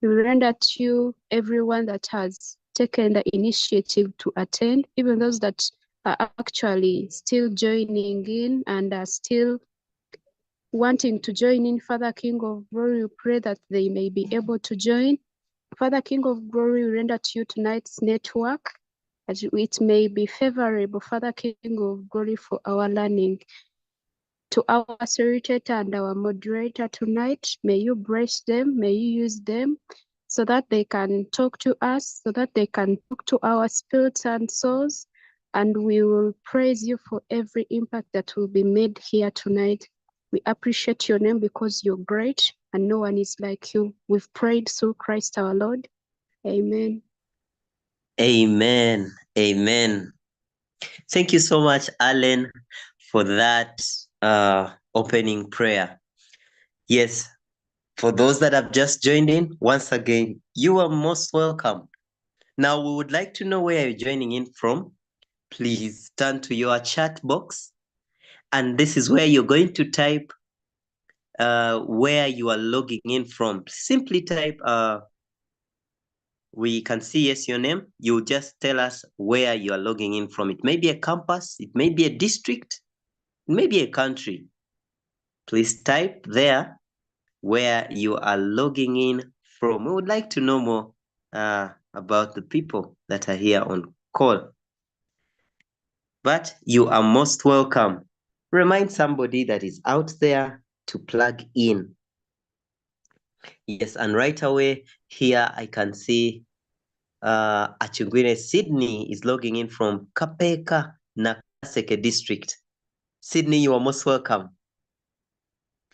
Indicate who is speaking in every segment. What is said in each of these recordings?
Speaker 1: We render to you everyone that has taken the initiative to attend, even those that are actually still joining in and are still wanting to join in. Father King of Glory, we pray that they may be able to join. Father King of Glory, we render to you tonight's network, that it may be favorable, Father King of Glory, for our learning. To our facilitator and our moderator tonight, may you bless them, may you use them so that they can talk to us, so that they can talk to our spirits and souls, and we will praise you for every impact that will be made here tonight. We appreciate your name because you're great and no one is like you. We've prayed through Christ our Lord. Amen.
Speaker 2: Amen. Amen. Thank you so much, Alan, for that opening prayer. Yes, for those that have just joined in, once again, you are most welcome. Now, we would like to know where you're joining in from. Please turn to your chat box, and this is where you're going to type where you are logging in from. Simply type, we can see, yes, your name. You just tell us where you are logging in from. It may be a campus, it may be a district, it may be a country. Please type there where you are logging in from. We would like to know more about the people that are here on call. But you are most welcome. Remind somebody that is out there to plug in. Yes, and right away here I can see Achungwine Sydney is logging in from Kapeka Nakaseke district. Sydney, you are most welcome.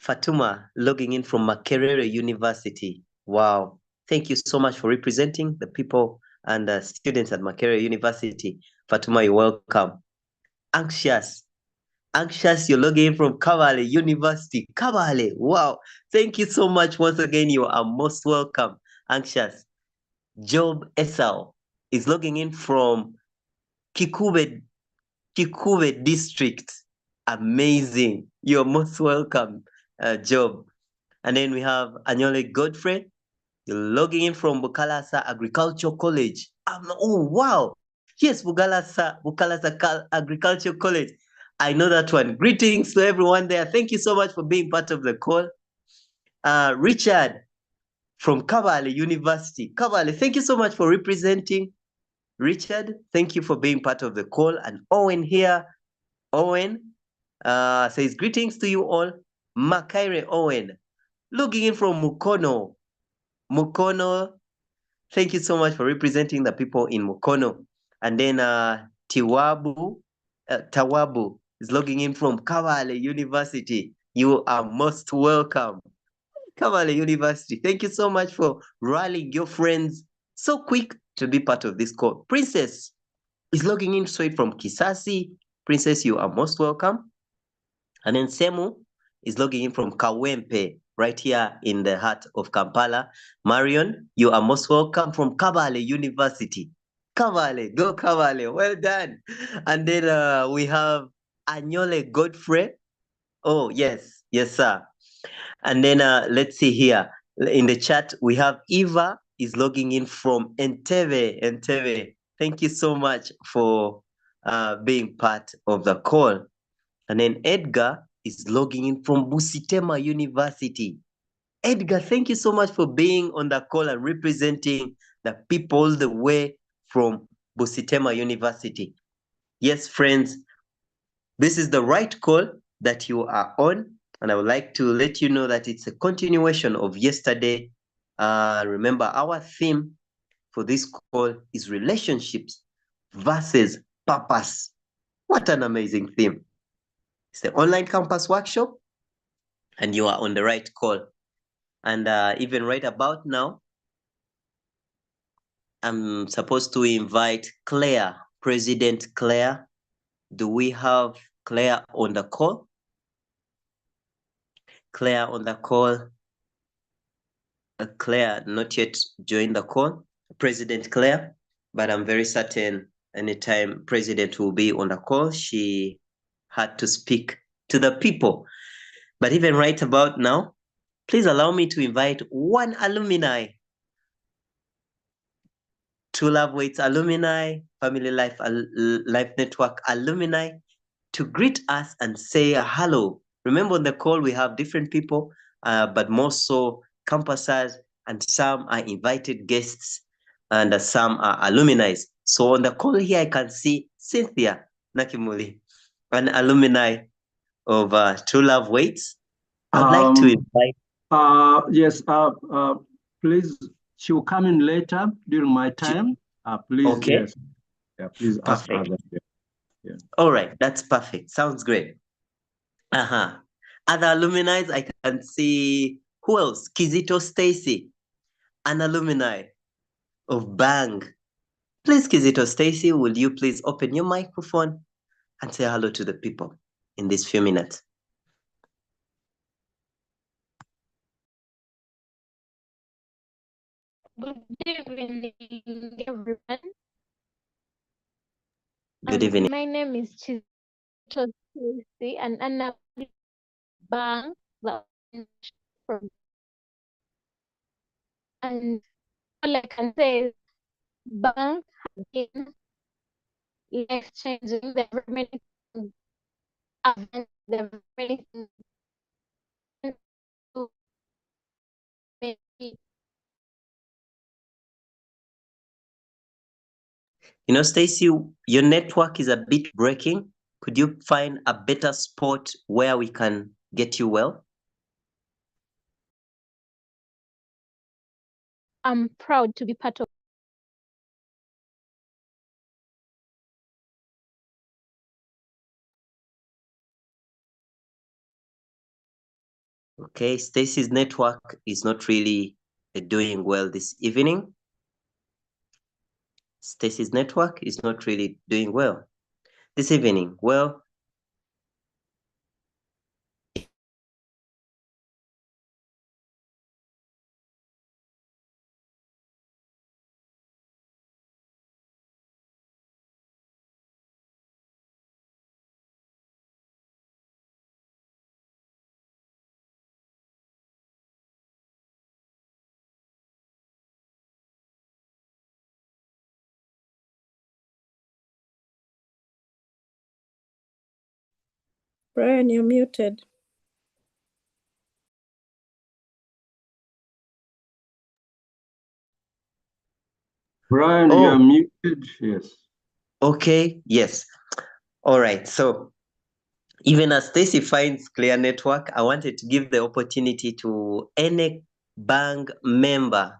Speaker 2: Fatuma logging in from Makerere University. Wow. Thank you so much for representing the people and the students at Makerere University. Fatuma, you're welcome. Anxious, you're logging in from Kabale University. Kabale, wow. Thank you so much once again. You are most welcome. Anxious. Job Esau is logging in from Kikube district. Amazing. You're most welcome, Job. And then we have Anyole Godfrey. You're logging in from Bukalasa Agricultural College. Oh, wow. Yes, Bukalasa Agricultural College. I know that one. Greetings to everyone there. Thank you so much for being part of the call. Richard from Kabale University. Kabale, thank you so much for representing. Richard, thank you for being part of the call. And Owen here. Owen says, greetings to you all. Makaire Owen, logging in from Mukono. Mukono, thank you so much for representing the people in Mukono. And then Tawabu is logging in from Kabale University. You are most welcome. Kabale University, thank you so much for rallying your friends so quick to be part of this call. Princess is logging in straight from Kisasi. Princess, you are most welcome. And then Semu is logging in from Kawempe, right here in the heart of Kampala. Marion, you are most welcome from Kabale University. Kabale, go Kabale, well done. And then we have Anyole Godfrey. Oh, yes, sir. And then let's see here. In the chat, we have Eva is logging in from Entebbe. Entebbe, thank you so much for being part of the call. And then Edgar is logging in from Busitema University. Edgar, thank you so much for being on the call and representing the people all the way from Busitema University. Yes, friends, this is the right call that you are on. And I would like to let you know that it's a continuation of yesterday. Remember, our theme for this call is relationships versus purpose. What an amazing theme. It's the online campus workshop, and you are on the right call. And even right about now, I'm supposed to invite Claire, President Claire. Do we have Claire on the call? Claire on the call. Claire not yet joined the call. President Claire, but I'm very certain anytime President will be on the call, she had to speak to the people. But even right about now, please allow me to invite one alumni True Love Waits alumni, Family Life Network alumni to greet us and say hello. Remember, on the call we have different people, but more so campusers, and some are invited guests, and some are alumni. So on the call here, I can see Cynthia Nakimuli, an alumni of True Love Waits. I'd like to invite.
Speaker 3: Yes, please, she will come in later during my time. Please,
Speaker 2: Okay.
Speaker 3: yes. Yeah, please ask
Speaker 2: Perfect.
Speaker 3: others. Yeah.
Speaker 2: All right, that's perfect. Sounds great. Other alumni, I can see who else? Kizito Stacy, an alumni of Bang. Please, Kizito Stacy, will you please open your microphone and say hello to the people in these few minutes?
Speaker 4: Good evening, everyone.
Speaker 2: Good evening.
Speaker 4: My name is Chizito Stacy, and I'm Bang from. And all I can say is Bang has been life changing. There are many things events, there are many things to make it.
Speaker 2: You know, Stacy, your network is a bit breaking. Could you find a better spot where we can get you well?
Speaker 4: I'm proud to be part of.
Speaker 2: Okay, Stacy's network is not really doing well this evening. Stacy's network is not really doing well this evening. Well,
Speaker 5: Brian, you're muted.
Speaker 3: Brian, you are muted. Yes.
Speaker 2: Okay, yes. All right. So even as Stacy finds clear network, I wanted to give the opportunity to any bank member.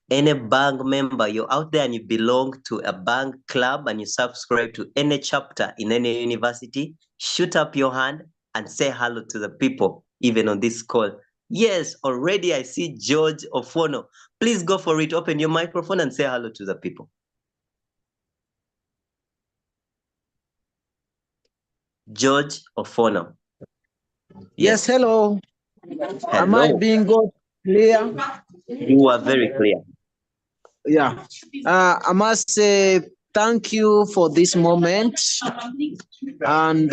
Speaker 2: Any bank member, you're out there and you belong to a bank club and you subscribe to any chapter in any university, shoot up your hand and say hello to the people, even on this call. Yes, already I see George Ofono. Please go for it. Open your microphone and say hello to the people. George Ofono.
Speaker 6: Yes, hello. Am I
Speaker 2: Hello.
Speaker 6: being got clear?
Speaker 2: You are very clear.
Speaker 6: Yeah. I must say thank you for this moment. And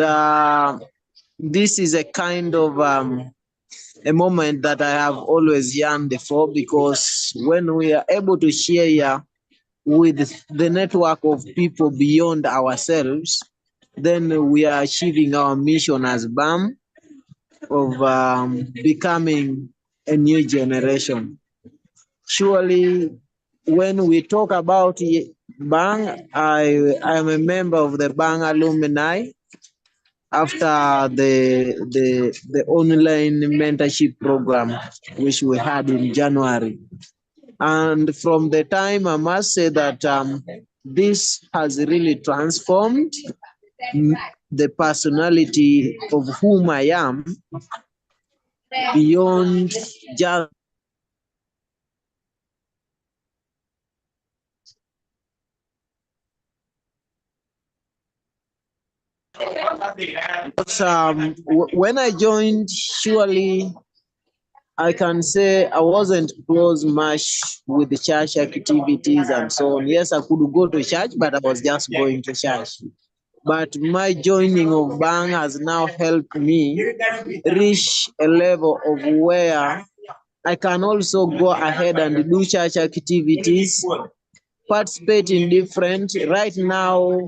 Speaker 6: this is a kind of a moment that I have always yearned for, because when we are able to share with the network of people beyond ourselves, then we are achieving our mission as BAM of becoming a new generation. Surely, when we talk about Bang, I am a member of the Bang alumni after the online mentorship program which we had in January. And from the time, I must say that this has really transformed the personality of whom I am beyond just when I joined, surely I can say I wasn't close much with the church activities and so on. Yes, I could go to church, but I was just going to church. But my joining of Bang has now helped me reach a level of where I can also go ahead and do church activities participate in different. Right now,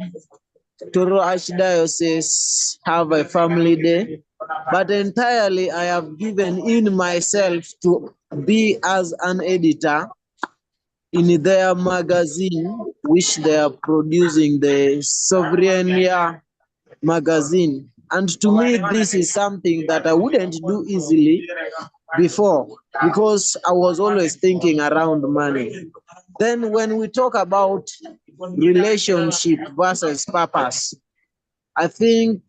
Speaker 6: Toro Archdiocese have a family day, but entirely I have given in myself to be as an editor in their magazine, which they are producing, the Sovereign magazine. And to me, this is something that I wouldn't do easily before, because I was always thinking around money. Then when we talk about relationship versus purpose, I think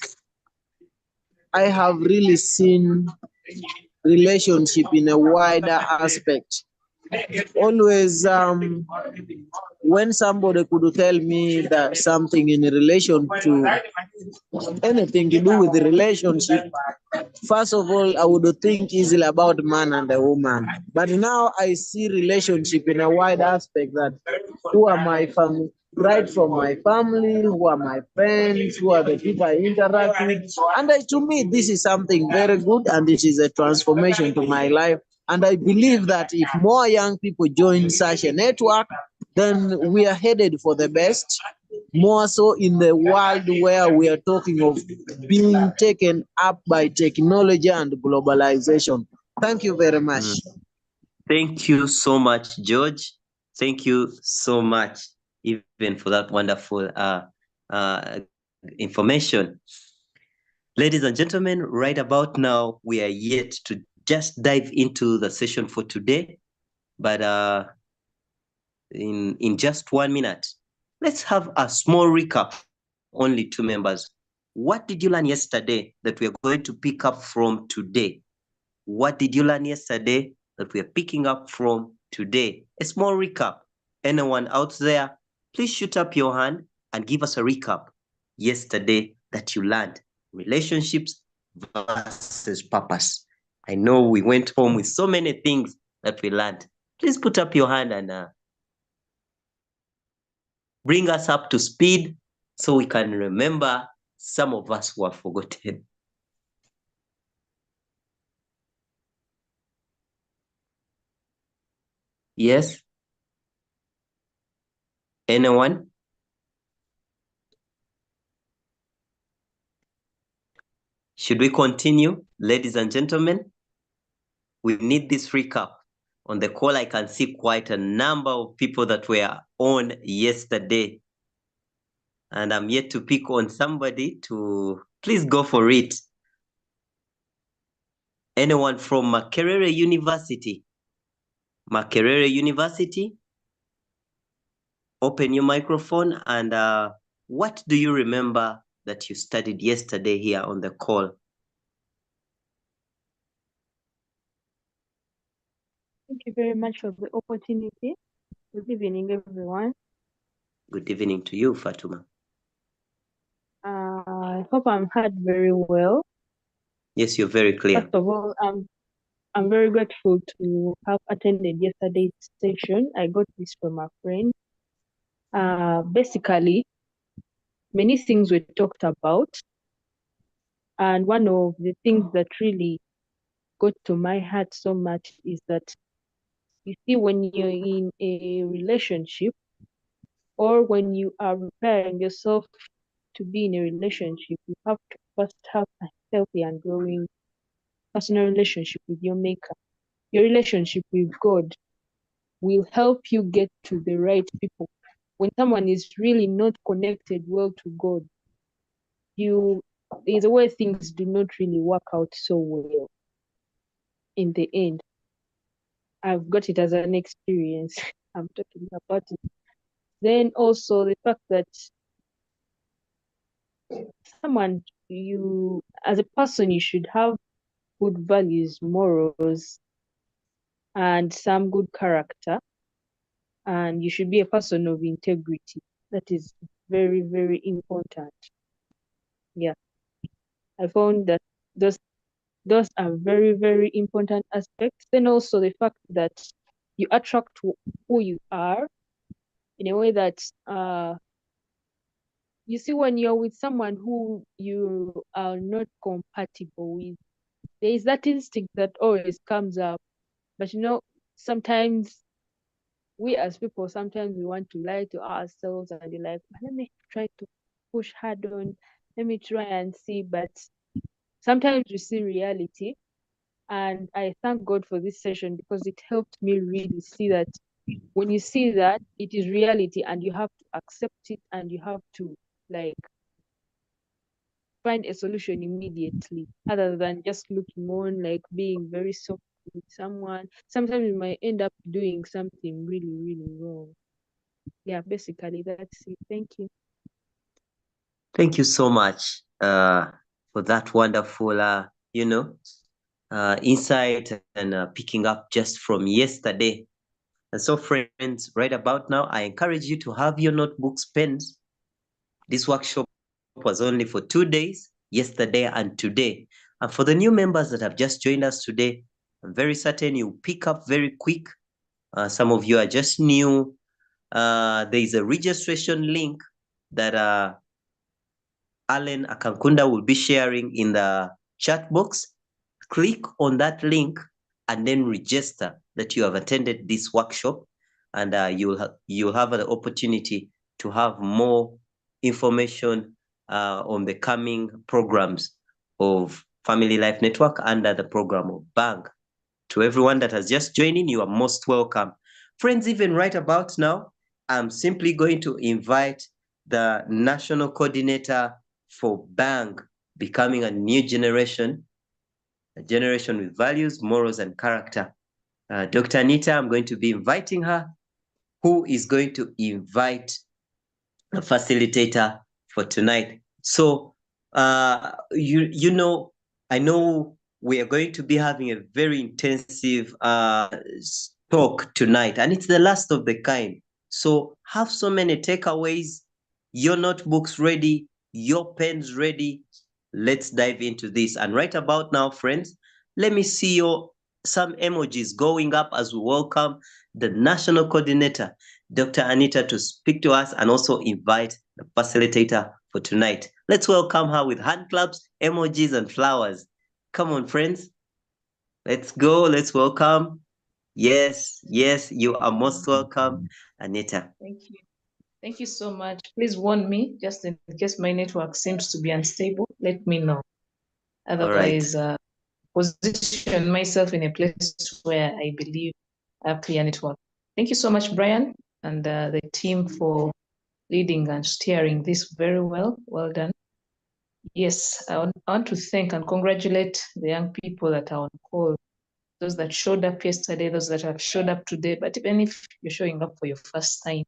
Speaker 6: I have really seen relationship in a wider aspect. Always, when somebody could tell me that something in relation to anything to do with the relationship, first of all, I would think easily about man and a woman. But now I see relationship in a wide aspect, that who are my family, right from my family, who are my friends, who are the people I interact with. And to me, this is something very good, and it is a transformation to my life. And I believe that if more young people join such a network, then we are headed for the best, more so in the world where we are talking of being taken up by technology and globalization. Thank you very much.
Speaker 2: Thank you so much, George. Thank you so much, even for that wonderful information. Ladies and gentlemen, right about now, we are yet to just dive into the session for today. But in just 1 minute, let's have a small recap. Only 2 members. What did you learn yesterday that we are going to pick up from today? What did you learn yesterday that we are picking up from today? A small recap. Anyone out there, please shoot up your hand and give us a recap yesterday that you learned. Relationships versus purpose. I know we went home with so many things that we learned. Please put up your hand and bring us up to speed so we can remember some of us who have forgotten. Yes? Anyone? Should we continue, ladies and gentlemen? We need this recap. On the call, I can see quite a number of people that were on yesterday. And I'm yet to pick on somebody to please go for it. Anyone from Makerere University? Makerere University? Open your microphone and what do you remember that you studied yesterday here on the call?
Speaker 7: Thank you very much for the opportunity. Good evening, everyone.
Speaker 2: Good evening to you, Fatuma.
Speaker 7: I hope I'm heard very well.
Speaker 2: Yes, you're very clear.
Speaker 7: First of all, I'm very grateful to have attended yesterday's session. I got this from a friend. Basically, many things were talked about, and one of the things that really got to my heart so much is that, you see, when you're in a relationship, or when you are preparing yourself to be in a relationship, you have to first have a healthy and growing personal relationship with your maker. Your relationship with God will help you get to the right people. When someone is really not connected well to God, there's a way things do not really work out so well in the end. I've got it as an experience. I'm talking about it. Then also the fact that someone, you as a person, you should have good values, morals, and some good character, and you should be a person of integrity. That is very, very important. Yeah, I found that those are very, very important aspects. Then also the fact that you attract who you are in a way that you see, when you're with someone who you are not compatible with, there is that instinct that always comes up. But sometimes we as people, sometimes we want to lie to ourselves and be like, let me try to push hard on, let me try and see. But sometimes we see reality. And I thank God for this session because it helped me really see that when you see that, it is reality and you have to accept it and you have to like find a solution immediately other than just looking on, like being very soft with someone. Sometimes you might end up doing something really, really wrong. Yeah, basically that's it. Thank you.
Speaker 2: Thank you so much for that wonderful, insight and picking up just from yesterday. And so, friends, right about now, I encourage you to have your notebooks, pens. This workshop was only for 2 days, yesterday and today. And for the new members that have just joined us today, I'm very certain you'll pick up very quick. Some of you are just new. There is a registration link that Allen Akankunda will be sharing in the chat box. Click on that link and then register that you have attended this workshop, and you'll have the opportunity to have more information on the coming programs of Family Life Network under the program of Bank. To everyone that has just joined in, you are most welcome. Friends, even right about now, I'm simply going to invite the National Coordinator for Bank, Becoming a New Generation, a generation with values, morals, and character. Dr. Anita, I'm going to be inviting her, who is going to invite a facilitator for tonight. So, I know we are going to be having a very intensive talk tonight, and it's the last of the kind. So have so many takeaways, your notebooks ready, your pens ready. Let's dive into this. And right about now, friends, let me see some emojis going up as we welcome the national coordinator, Dr. Anita, to speak to us and also invite the facilitator for tonight. Let's welcome her with hand claps, emojis, and flowers. Come on, friends. Let's go. Let's welcome. Yes, you are most welcome, Anita.
Speaker 8: Thank you. Thank you so much. Please warn me, just in case my network seems to be unstable, let me know. Otherwise, position myself in a place where I believe I have clear network. Thank you so much, Brian, and the team for leading and steering this very well. Well done. Yes, I want to thank and congratulate the young people that are on call, those that showed up yesterday, those that have showed up today, but even if you're showing up for your first time,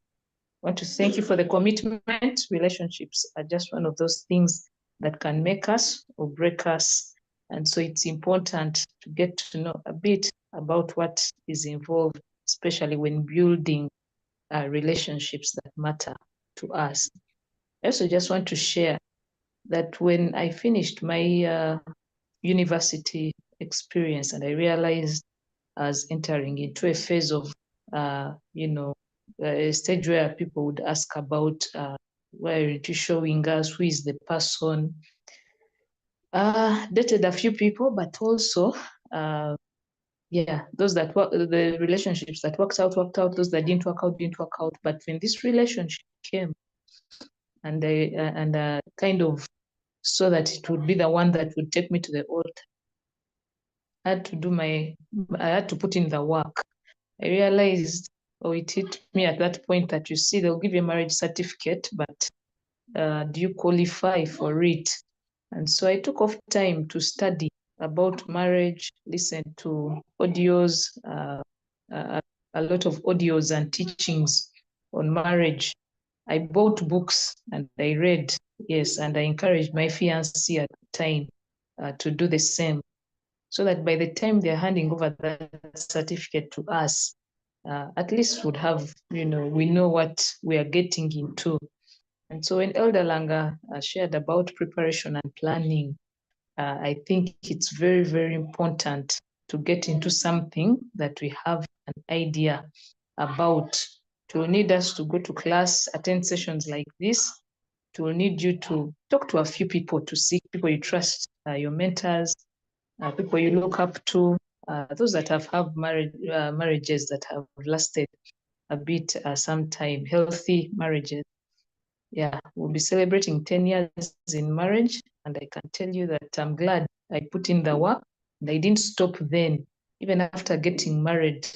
Speaker 8: I want to thank you for the commitment. Relationships are just one of those things that can make us or break us. And so it's important to get to know a bit about what is involved, especially when building relationships that matter to us. I also just want to share that when I finished my university experience and I realized I was entering into a phase of, a stage where people would ask about why aren't you showing us who is the person. Dated a few people, but also, those that work, the relationships that worked out. Those that didn't work out. But when this relationship came, and I kind of saw that it would be the one that would take me to the altar, I had to put in the work. I realized, it hit me at that point that, you see, they'll give you a marriage certificate, but do you qualify for it? And so I took off time to study about marriage, listen to audios, a lot of audios and teachings on marriage. I bought books and I read, yes, and I encouraged my fiancé at the time to do the same, so that by the time they're handing over that certificate to us, at least would have, we know what we are getting into. And so when Elder Langa shared about preparation and planning, I think it's very, very important to get into something that we have an idea about. It will need us to go to class, attend sessions like this. It will need you to talk to a few people, to seek people you trust, your mentors, people you look up to, those that have marriages that have lasted a bit sometime. Healthy marriages. Yeah, we'll be celebrating 10 years in marriage, and I can tell you that I'm glad I put in the work, and I didn't stop then. Even after getting married,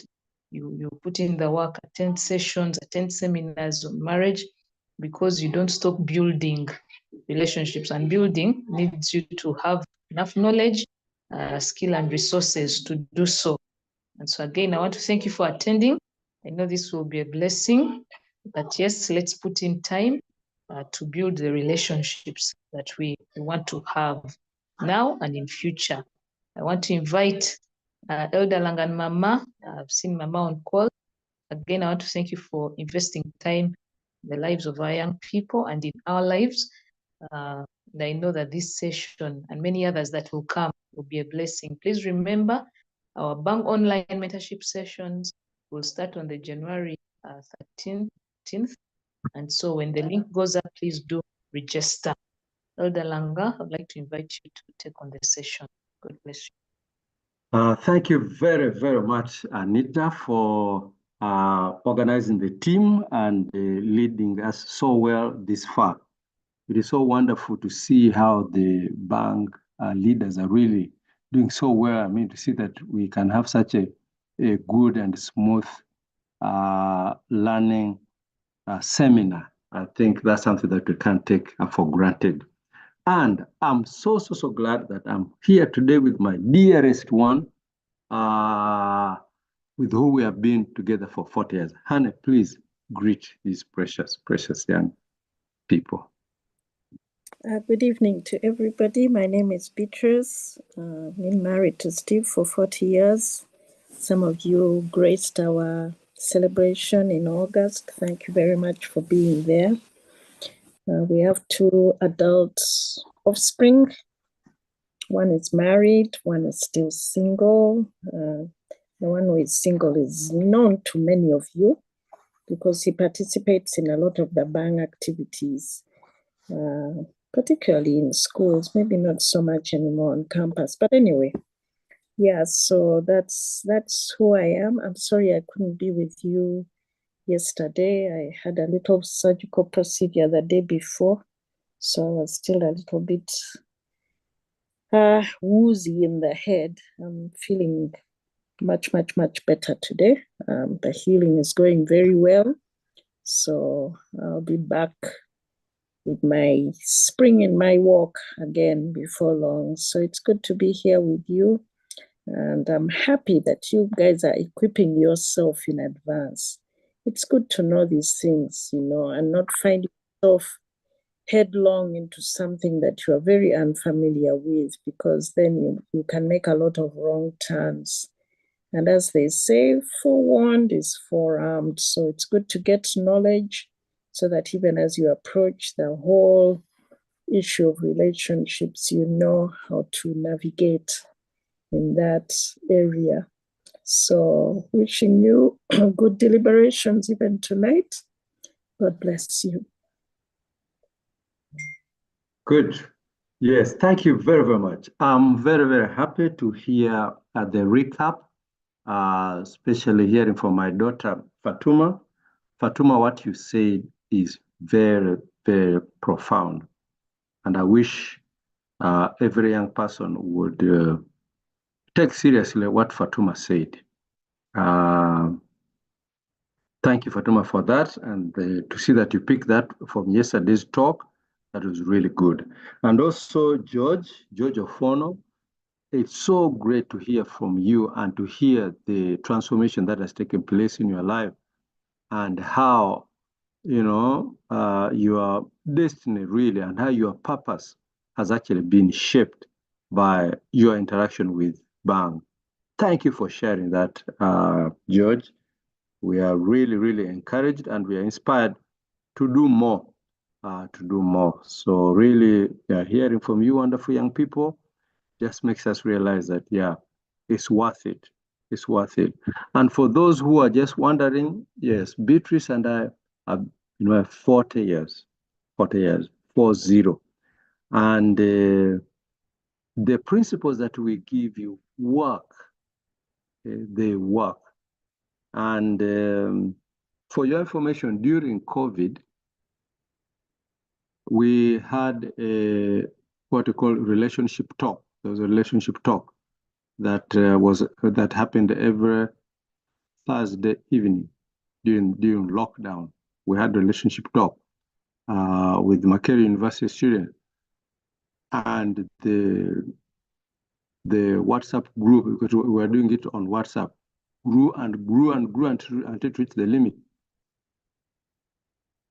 Speaker 8: you put in the work, attend sessions, attend seminars on marriage, because you don't stop building relationships, and building needs you to have enough knowledge, skill, and resources to do so. And so again, I want to thank you for attending. I know this will be a blessing, but yes, let's put in time to build the relationships that we want to have now and in future. I want to invite Elder Langa and Mama. I've seen Mama on call. Again, I want to thank you for investing time in the lives of our young people and in our lives. And I know that this session and many others that will come will be a blessing. Please remember, our Bang online mentorship sessions will start on the January 13th. And so when the link goes up, please do register. Elder Langa, I'd like to invite you to take on the session. God bless you.
Speaker 3: Thank you very, very much, Anita, for organizing the team and leading us so well this far. It is so wonderful to see how the bank leaders are really doing so well. I mean, to see that we can have such a good and smooth learning seminar. I think that's something that we can't take for granted. And I'm so glad that I'm here today with my dearest one, with who we have been together for 40 years. Hannah, please greet these precious young people.
Speaker 5: Good evening to everybody. My name is Beatrice. Been married to Steve for 40 years. Some of you graced our celebration in August. Thank you very much for being there. We have 2 adult offspring. One is married, one is still single. The one who is single is known to many of you because he participates in a lot of the Bang activities, particularly in schools, maybe not so much anymore on campus. But anyway, yeah, so that's who I am. I'm sorry I couldn't be with you yesterday. I had a little surgical procedure the day before, so I was still a little bit woozy in the head. I'm feeling much better today. The healing is going very well. So I'll be back with my spring in my walk again before long. So it's good to be here with you. And I'm happy that you guys are equipping yourself in advance. It's good to know these things, and not find yourself headlong into something that you are very unfamiliar with, because then you can make a lot of wrong turns. And as they say, forewarned is forearmed. So it's good to get knowledge so that even as you approach the whole issue of relationships, you know how to navigate in that area. So wishing you good deliberations even tonight. God bless you.
Speaker 3: Good. Yes, thank you very, very much. I'm very, very happy to hear the recap, especially hearing from my daughter, Fatuma. Fatuma, what you said is very, very profound. And I wish every young person would take seriously what Fatuma said. Thank you, Fatuma, for that. And to see that you picked that from yesterday's talk, that was really good. And also, George Ofono, it's so great to hear from you and to hear the transformation that has taken place in your life and how, your destiny really and how your purpose has actually been shaped by your interaction with Bang. Thank you for sharing that, George. We are really, really encouraged and we are inspired to do more, So really, hearing from you wonderful young people just makes us realize that, it's worth it. It's worth it. And for those who are just wondering, yes, Beatrice and I have 40 years, 40. And the principles that we give you work. They work. And For your information, during COVID, we had a what we call relationship talk. There was a relationship talk that happened every Thursday evening during lockdown. We had a relationship talk with Makerere University students, and the WhatsApp group, because we were doing it on WhatsApp, grew and grew and grew until it reached the limit.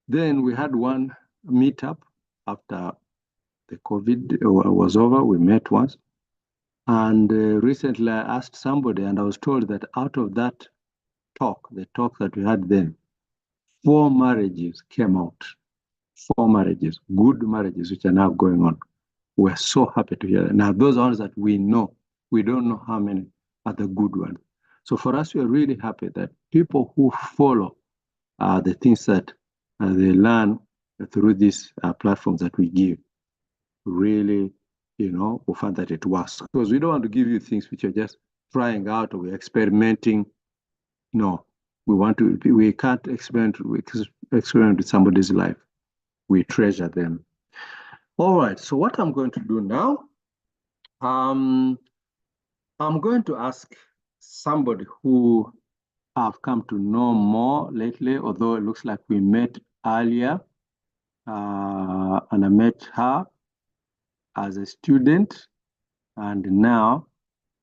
Speaker 3: Then we had one meetup after the COVID was over. We met once. And recently I asked somebody, and I was told that out of that talk, the talk that we had then, 4 marriages came out. 4 marriages, good marriages, which are now going on. We're so happy to hear that. Now, those ones that we know, we don't know how many are the good ones. So for us, we are really happy that people who follow the things that they learn through these platforms that we give, really, we find that it works. Because we don't want to give you things which are just trying out or we're experimenting. No, we can't experiment with somebody's life. We treasure them. All right, so what I'm going to do now, I'm going to ask somebody who I've come to know more lately, although it looks like we met earlier, and I met her as a student, and now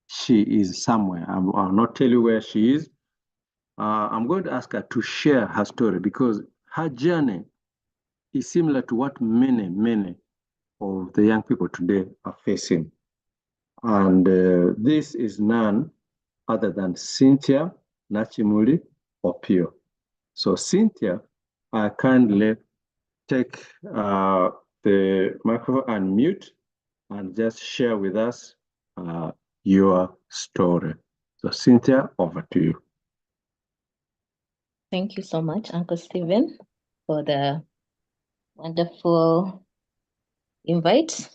Speaker 3: she is somewhere. I'll not tell you where she is. I'm going to ask her to share her story because her journey is similar to what many, many of the young people today are facing. And this is none other than Cynthia Nachimuli Opio. So Cynthia, I kindly take the microphone and mute and just share with us your story. So Cynthia, over to you.
Speaker 9: Thank you so much, Uncle Stephen, for the wonderful invite.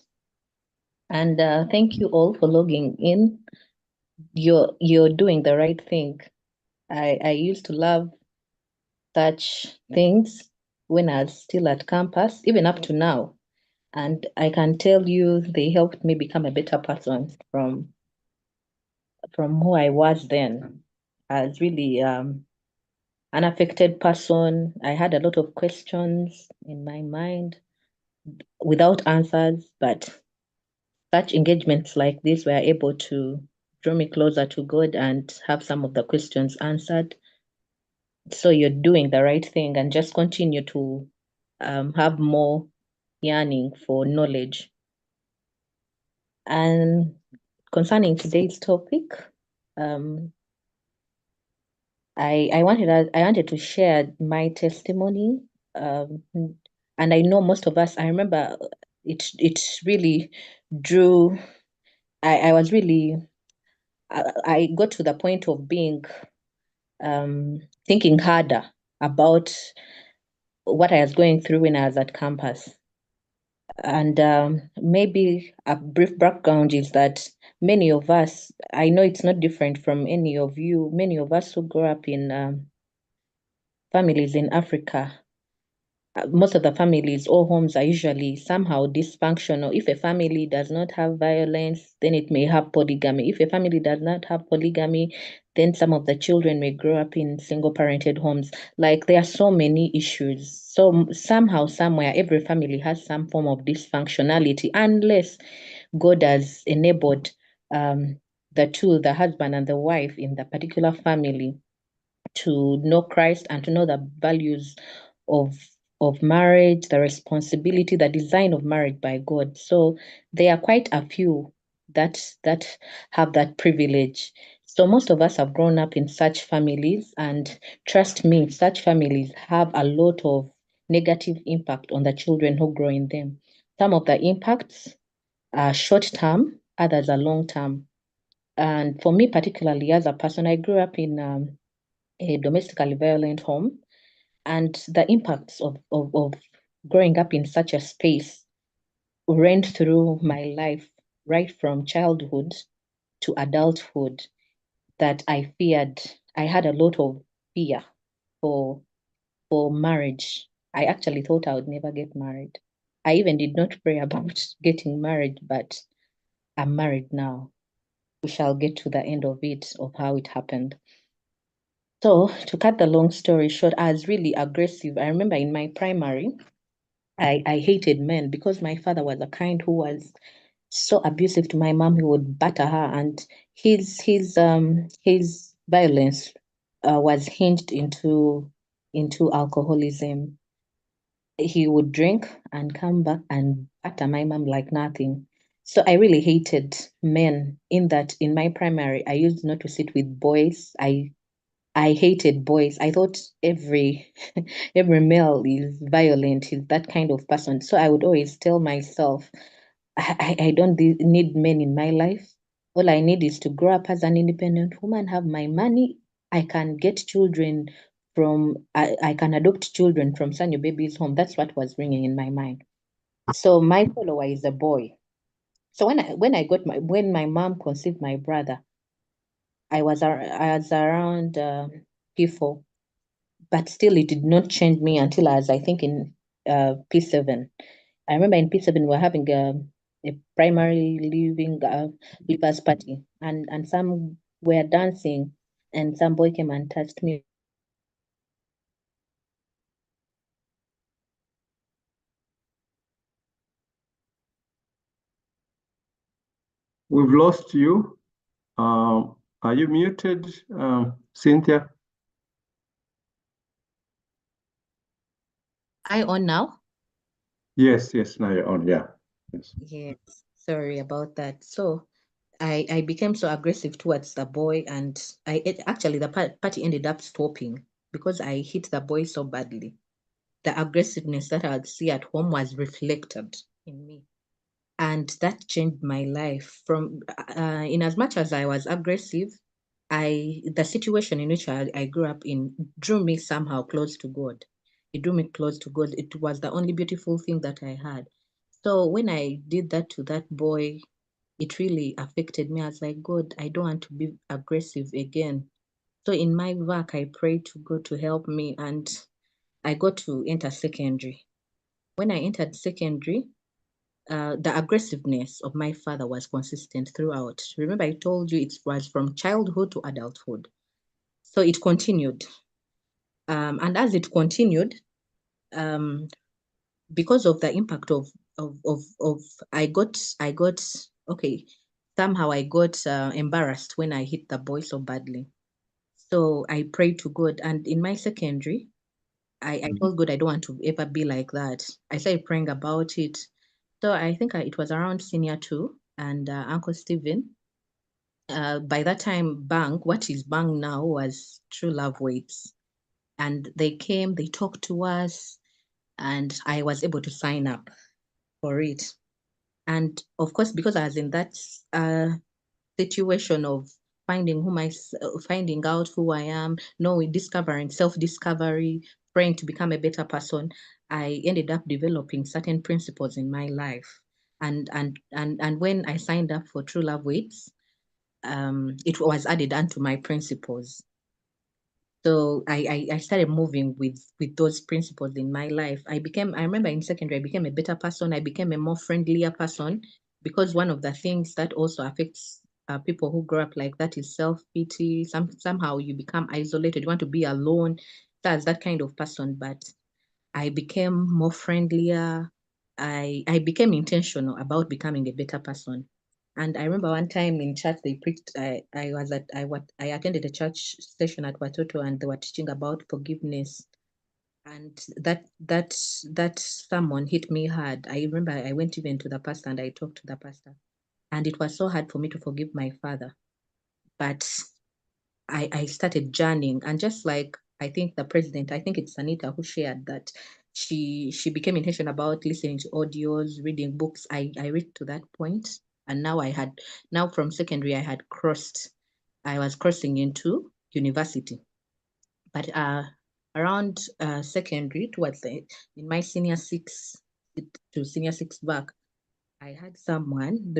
Speaker 9: And thank you all for logging in. You're doing the right thing. I used to love such things when I was still at campus, even up to now. And I can tell you they helped me become a better person from who I was then. I was really an affected person. I had a lot of questions in my mind without answers, but such engagements like this were able to draw me closer to God and have some of the questions answered. So you're doing the right thing and just continue to have more yearning for knowledge. And concerning today's topic, I wanted to share my testimony, and I know most of us. I remember it really drew. I was really. I got to the point of being thinking harder about what I was going through when I was at campus. And maybe a brief background is that many of us, I know it's not different from any of you, many of us who grew up in families in Africa, most of the families or homes are usually somehow dysfunctional. If a family does not have violence, then it may have polygamy. If a family does not have polygamy, then some of the children may grow up in single-parented homes. Like there are so many issues. So somehow, somewhere, every family has some form of dysfunctionality, unless God has enabled the two, the husband and the wife in the particular family, to know Christ and to know the values of marriage, the responsibility, the design of marriage by God. So there are quite a few that have that privilege. So most of us have grown up in such families, and trust me, such families have a lot of negative impact on the children who grow in them. Some of the impacts are short-term, others are long-term. And for me, particularly as a person, I grew up in a domestically violent home, and the impacts of growing up in such a space ran through my life right from childhood to adulthood, that I feared. I had a lot of fear for for marriage. I actually thought I would never get married. I even did not pray about getting married, but I'm married now. We shall get to the end of it, of how it happened. So, to cut the long story short, I was really aggressive. I remember in my primary, I hated men because my father was a kind who was so abusive to my mom. He would batter her, and his violence was hinged into alcoholism. He would drink and come back and batter my mom like nothing. So I really hated men. In my primary, I used not to sit with boys. I hated boys. I thought every every male is violent, is that kind of person. So I would always tell myself, I don't need men in my life. All I need is to grow up as an independent woman, have my money. I can get children I can adopt children from Sanyo Baby's home. That's what was ringing in my mind. So my follower is a boy. So when my mom conceived my brother, I was around P4, but still it did not change me until I think in P7. I remember in P7 we were having a primary leavers party, and some were dancing, and some boy came and touched me.
Speaker 3: We've lost you. Are you muted, Cynthia?
Speaker 9: Are you on now?
Speaker 3: Yes, now you're on, yeah. Yes.
Speaker 9: Yes, sorry about that. So I became so aggressive towards the boy, and actually the party ended up stopping because I hit the boy so badly. The aggressiveness that I would see at home was reflected in me. And that changed my life. From in as much as I was aggressive, the situation in which I grew up in drew me somehow close to God. It drew me close to God. It was the only beautiful thing that I had. So when I did that to that boy, it really affected me. I was like, God, I don't want to be aggressive again. So in my work, I prayed to God to help me, and I got to enter secondary. When I entered secondary, the aggressiveness of my father was consistent throughout. Remember, I told you it was from childhood to adulthood. So it continued. And as it continued, because of the impact of somehow I got embarrassed when I hit the boy so badly. So I prayed to God, and in my secondary, I told God I don't want to ever be like that. I started praying about it. So I think it was around senior 2, and Uncle Stephen. By that time, what is Bang now was True Love Waits. And they came, they talked to us, and I was able to sign up for it. And of course, because I was in that situation of finding out who I am, knowing, discovering, self-discovery, praying to become a better person, I ended up developing certain principles in my life. And when I signed up for True Love Waits, it was added onto my principles. So I started moving with those principles in my life. I remember in secondary, I became a better person. I became a more friendlier person, because one of the things that also affects people who grow up like that is self-pity. Somehow you become isolated. You want to be alone. That's that kind of person. But I became more friendlier. I became intentional about becoming a better person. And I remember one time in church they preached. I attended a church session at Watoto, and they were teaching about forgiveness. And that sermon hit me hard. I remember I went even to the pastor and I talked to the pastor, and it was so hard for me to forgive my father. But I started journeying, and just like I think it's Anita who shared that she became intentional about listening to audios, reading books. I reached to that point, and now from secondary I was crossing into university. But around secondary, in my senior 6 to senior 6 back, I had someone.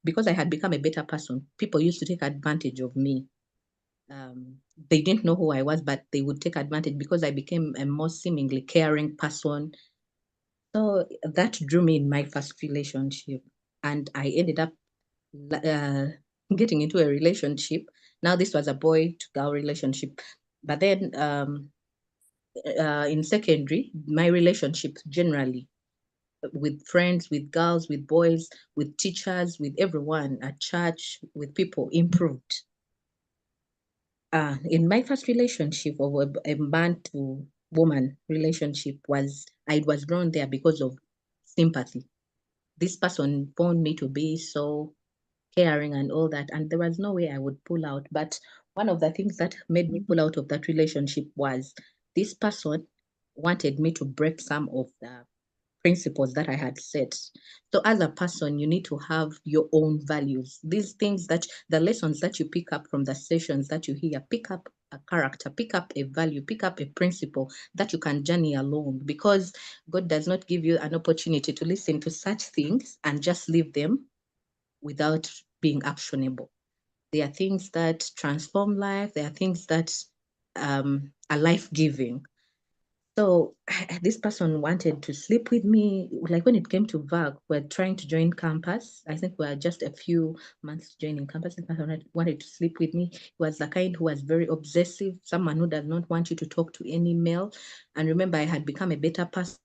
Speaker 9: Because I had become a better person, people used to take advantage of me. they didn't know who I was, but they would take advantage because I became a more seemingly caring person. So that drew me in my first relationship, and I ended up getting into a relationship. Now this was a boy to girl relationship, but then in secondary, my relationships generally with friends, with girls, with boys, with teachers, with everyone at church, with people improved. In my first relationship of a man to woman relationship I was drawn there because of sympathy. This person found me to be so caring and all that, and there was no way I would pull out. But one of the things that made me pull out of that relationship was this person wanted me to break some of the principles that I had set. So as a person, you need to have your own values. These things that the lessons that you pick up from the sessions that you hear, pick up a character, pick up a value, pick up a principle that you can journey along, because God does not give you an opportunity to listen to such things and just leave them without being actionable. There are things that transform life. There are things that are life-giving. So this person wanted to sleep with me. Like when it came to VAG, we're trying to join campus. I think we're just a few months joining campus. The person wanted to sleep with me. He was the kind who was very obsessive, someone who does not want you to talk to any male. And remember, I had become a better person.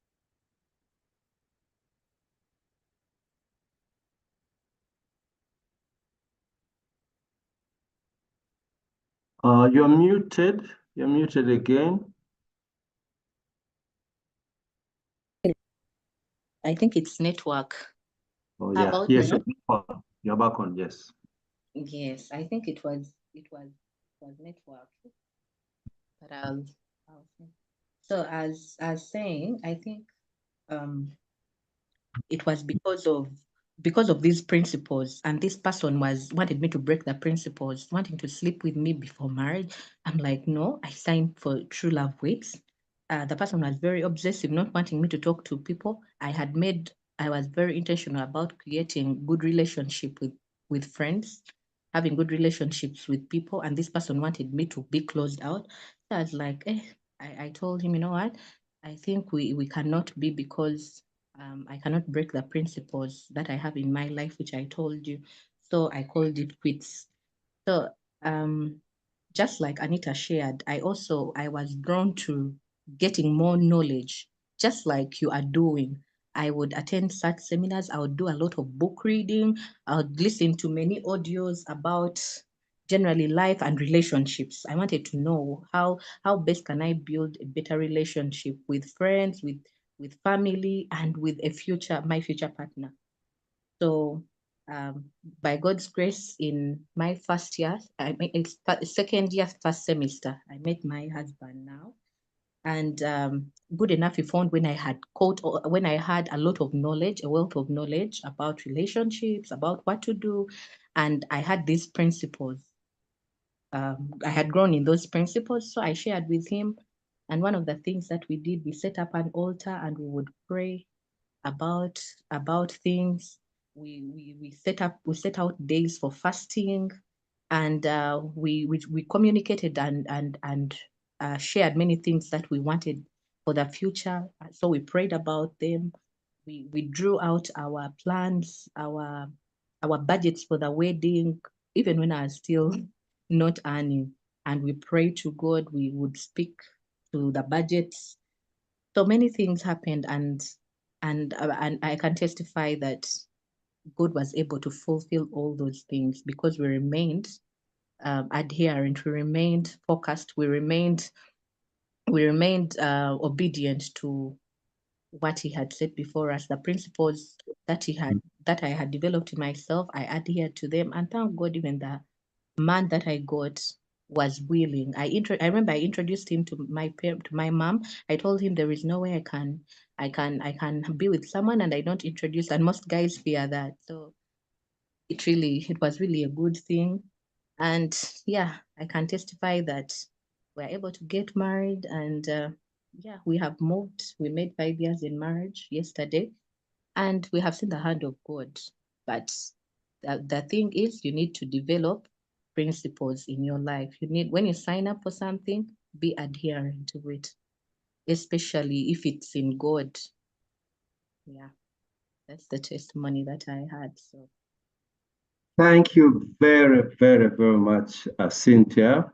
Speaker 3: You're muted. You're muted again.
Speaker 9: I think it's network.
Speaker 3: Oh
Speaker 9: How
Speaker 3: yeah.
Speaker 9: about
Speaker 3: Yes,
Speaker 9: now?
Speaker 3: you're back on. Yes.
Speaker 9: Yes, I think it was network. But I'll see. So as saying, I think it was because of these principles, and this person wanted me to break the principles, wanting to sleep with me before marriage. I'm like, no, I signed for true love weeks. The person was very obsessive, not wanting me to talk to people. I was very intentional about creating good relationship with friends, having good relationships with people, and this person wanted me to be closed out. So I was like, I told him, you know what, I think we cannot be, because I cannot break the principles that I have in my life, which I told you. So I called it quits. So just like Anita shared, I was drawn to getting more knowledge, just like you are doing. I would attend such seminars. I would do a lot of book reading. I would listen to many audios about generally life and relationships. I wanted to know how best can I build a better relationship with friends, with family, and with my future partner. So by God's grace, in my first year, it's second year, first semester, I met my husband now. And good enough, he found when when I had a lot of knowledge, a wealth of knowledge about relationships, about what to do. And I had these principles. I had grown in those principles, so I shared with him. And one of the things that we did, we set up an altar and we would pray about things. We set out days for fasting, and we communicated and shared many things that we wanted for the future. So we prayed about them. We drew out our plans, our budgets for the wedding, even when I was still not earning. And we prayed to God. We would speak to the budgets. So many things happened, and I can testify that God was able to fulfill all those things because we remained adherent, we remained focused, we remained obedient to what He had set before us. The principles that I had developed in myself, I adhered to them, and thank God, even the man that I got was willing. I remember I introduced him to my mom. I told him there is no way I can be with someone and I don't introduce, and most guys fear that. So it was really a good thing. And yeah, I can testify that we're able to get married, and yeah, we have moved. We made 5 years in marriage yesterday, and we have seen the hand of God. But the thing is, you need to develop principles in your life. You need, when you sign up for something, be adherent to it, especially if it's in God. Yeah, that's the testimony that I had. So
Speaker 3: Thank you very, very, very much, Cynthia.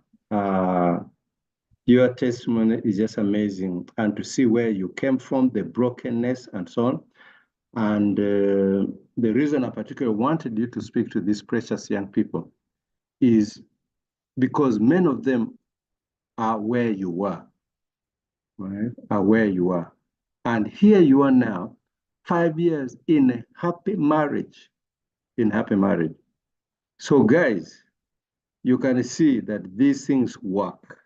Speaker 3: Your testimony is just amazing, and to see where you came from, the brokenness and so on. And the reason I particularly wanted you to speak to these precious young people is because many of them are where you were, right? Are where you are. And here you are now, 5 years in a happy marriage, So guys, you can see that these things work.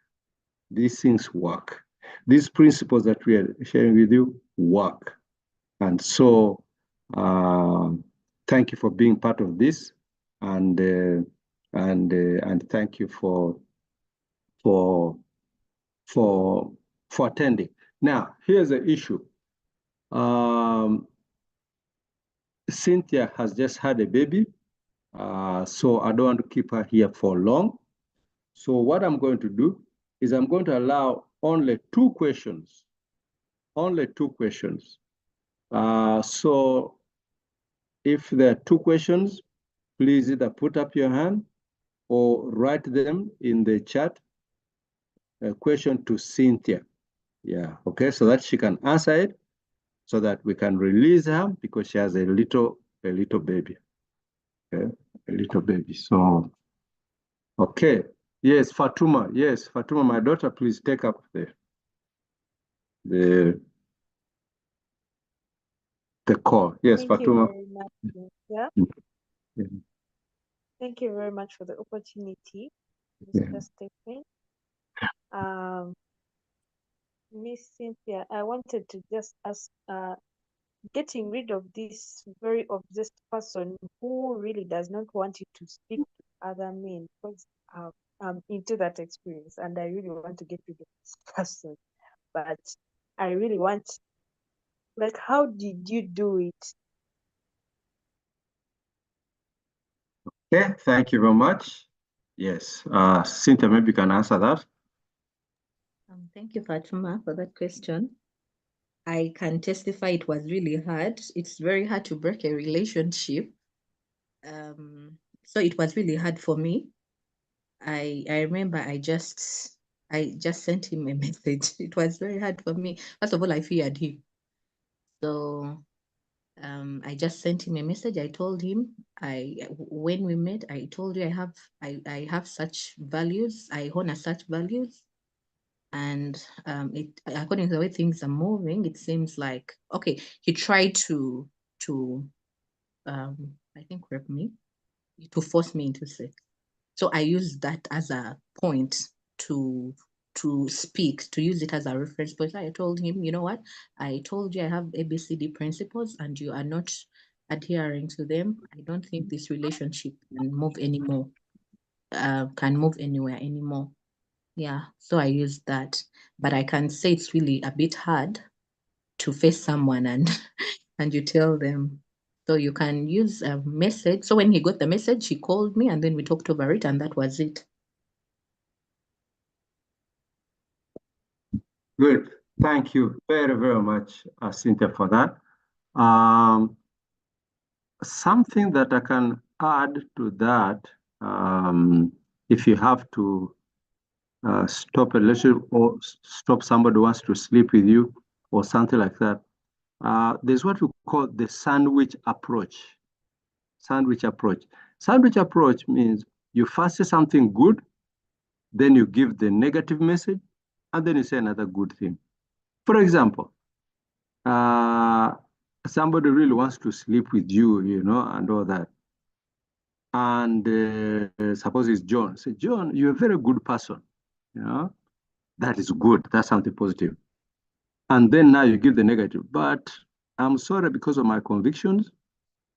Speaker 3: These things work. These principles that we are sharing with you work. And so thank you for being part of this, and thank you for attending. Now, here's the issue. Cynthia has just had a baby, so I don't want to keep her here for long. So what I'm going to do is I'm going to allow only 2 questions. Only 2 questions. So if there are 2 questions, please either put up your hand or write them in the chat. A question to Cynthia. Yeah, okay, so that she can answer it, so that we can release her, because she has a little baby. Okay, a little baby. So, okay. Yes, Fatuma. Yes, Fatuma, my daughter, please take up the call. Yes,
Speaker 10: Thank you
Speaker 3: Fatuma.
Speaker 10: very much, Cynthia.
Speaker 3: Yeah.
Speaker 10: Thank you very much for the opportunity,
Speaker 3: Yeah.
Speaker 10: Mr. Stephen. Miss Cynthia, I wanted to just ask, getting rid of this very obsessed person who really does not want you to speak to other men, because I'm into that experience and I really want to get rid of this person. But I really want, like, how did you do it?
Speaker 3: Okay, thank you very much. Yes, Cynthia, maybe you can answer that.
Speaker 9: thank you, Fatuma, for that question. I can testify it was really hard. It's very hard to break a relationship. So it was really hard for me. I remember I just sent him a message. It was very hard for me. First of all, I feared him. So I just sent him a message. I told him, when we met, I told you I have such values. I honor such values. And according to the way things are moving, it seems like, okay, he tried to I think rape me, to force me into sex. So I used that as a point to speak, to use it as a reference point. I told him, you know what? I told you I have ABCD principles and you are not adhering to them. I don't think this relationship can move anymore, can move anywhere anymore. Yeah, so I used that. But I can say it's really a bit hard to face someone and and you tell them. So you can use a message. So when he got the message, he called me and then we talked over it, and that was it.
Speaker 3: Good. Thank you very, very much, Cynthia, for that. Something that I can add to that, if you have to stop a relationship or stop somebody who wants to sleep with you or something like that, there's what we call the sandwich approach. Sandwich approach. Sandwich approach means you first say something good, then you give the negative message, and then you say another good thing. For example, somebody really wants to sleep with you, and all that. And suppose it's John. Say, John, you're a very good person. That is good. That's something positive. And then now you give the negative. But I'm sorry, because of my convictions,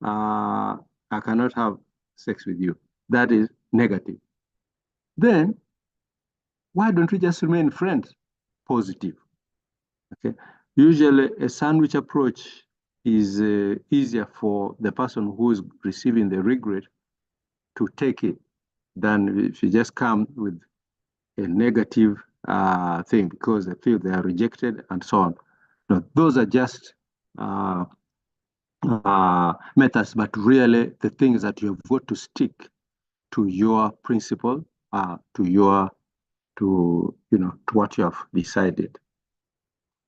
Speaker 3: I cannot have sex with you. That is negative. Then why don't we just remain friends? Positive. Okay. Usually a sandwich approach is easier for the person who is receiving the regret to take it than if you just come with a negative thing because they feel they are rejected and so on. No, those are just methods, but really the things that you've got to stick to your principle, to what you have decided.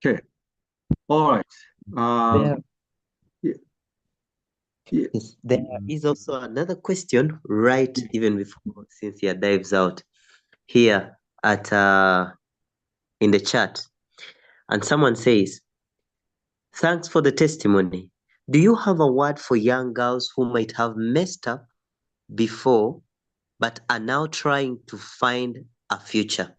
Speaker 3: Okay. All right.
Speaker 2: Yes, there is also another question right even before Cynthia dives out here at in the chat, and someone says, "Thanks for the testimony. Do you have a word for young girls who might have messed up before but are now trying to find a future?"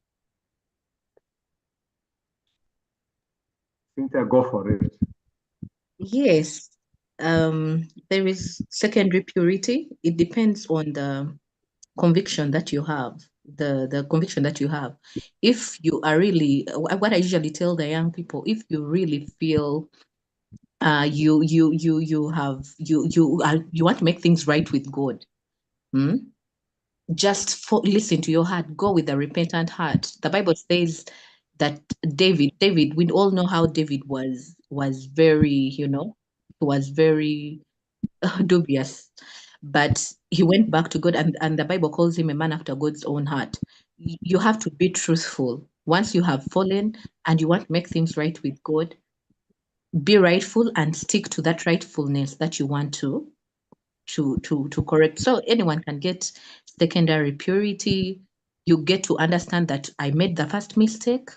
Speaker 3: Cynthia, go for it.
Speaker 9: Yes, there is secondary purity. It depends on the conviction that you have, the conviction that you have. If you are really, what I usually tell the young people, if you really feel you want to make things right with God, just listen to your heart, go with a repentant heart. The Bible says that David, we all know how David was very, he was very dubious, but he went back to God, and the Bible calls him a man after God's own heart. You have to be truthful. Once you have fallen and you want to make things right with God, be rightful and stick to that rightfulness that you want to correct. So anyone can get secondary purity. You get to understand that I made the first mistake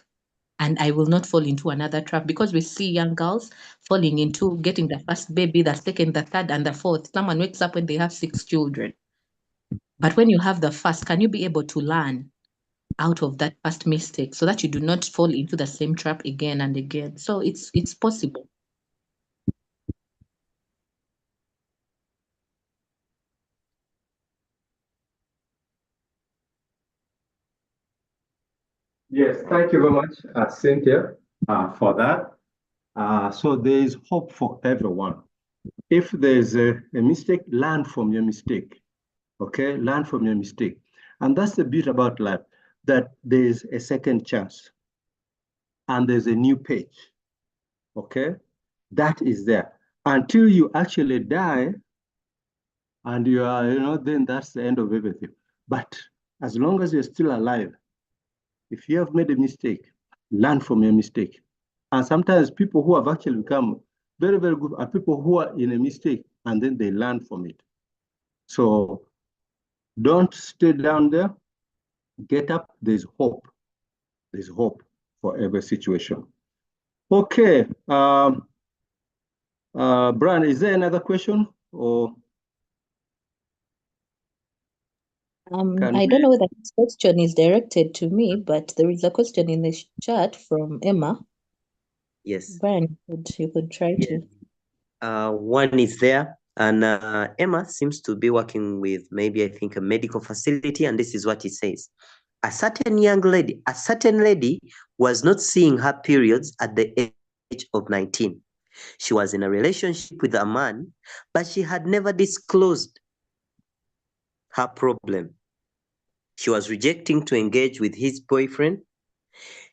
Speaker 9: and I will not fall into another trap, because we see young girls falling into getting the first baby, the second, the third, and the fourth. Someone wakes up when they have 6 children. But when you have the first, can you be able to learn out of that first mistake so that you do not fall into the same trap again and again? So it's possible.
Speaker 3: Yes, thank you very much, Cynthia, for that. So there is hope for everyone. If there's a mistake, learn from your mistake. Okay, learn from your mistake. And that's the beauty about life, that there's a second chance and there's a new page. Okay, that is there until you actually die, and you are, then that's the end of everything. But as long as you're still alive, if you have made a mistake, learn from your mistake. And sometimes people who have actually become very, very good are people who are in a mistake and then they learn from it. So don't stay down there. Get up. There's hope. There's hope for every situation. Okay. Brian, is there another question? Or
Speaker 9: I don't know whether this question is directed to me, but there is a question in the chat from Emma.
Speaker 2: Yes.
Speaker 9: Brian, you could try to.
Speaker 2: One is there, and Emma seems to be working with maybe, I think, a medical facility, and this is what it says. A certain lady was not seeing her periods at the age of 19. She was in a relationship with a man, but she had never disclosed her problem. She was rejecting to engage with his boyfriend.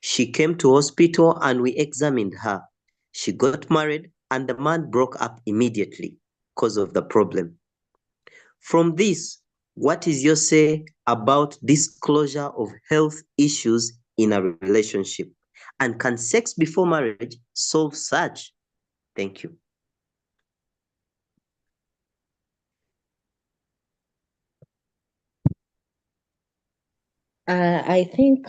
Speaker 2: She came to hospital and we examined her. She got married and the man broke up immediately because of the problem. From this, what is your say about disclosure of health issues in a relationship? And can sex before marriage solve such? Thank you.
Speaker 9: I think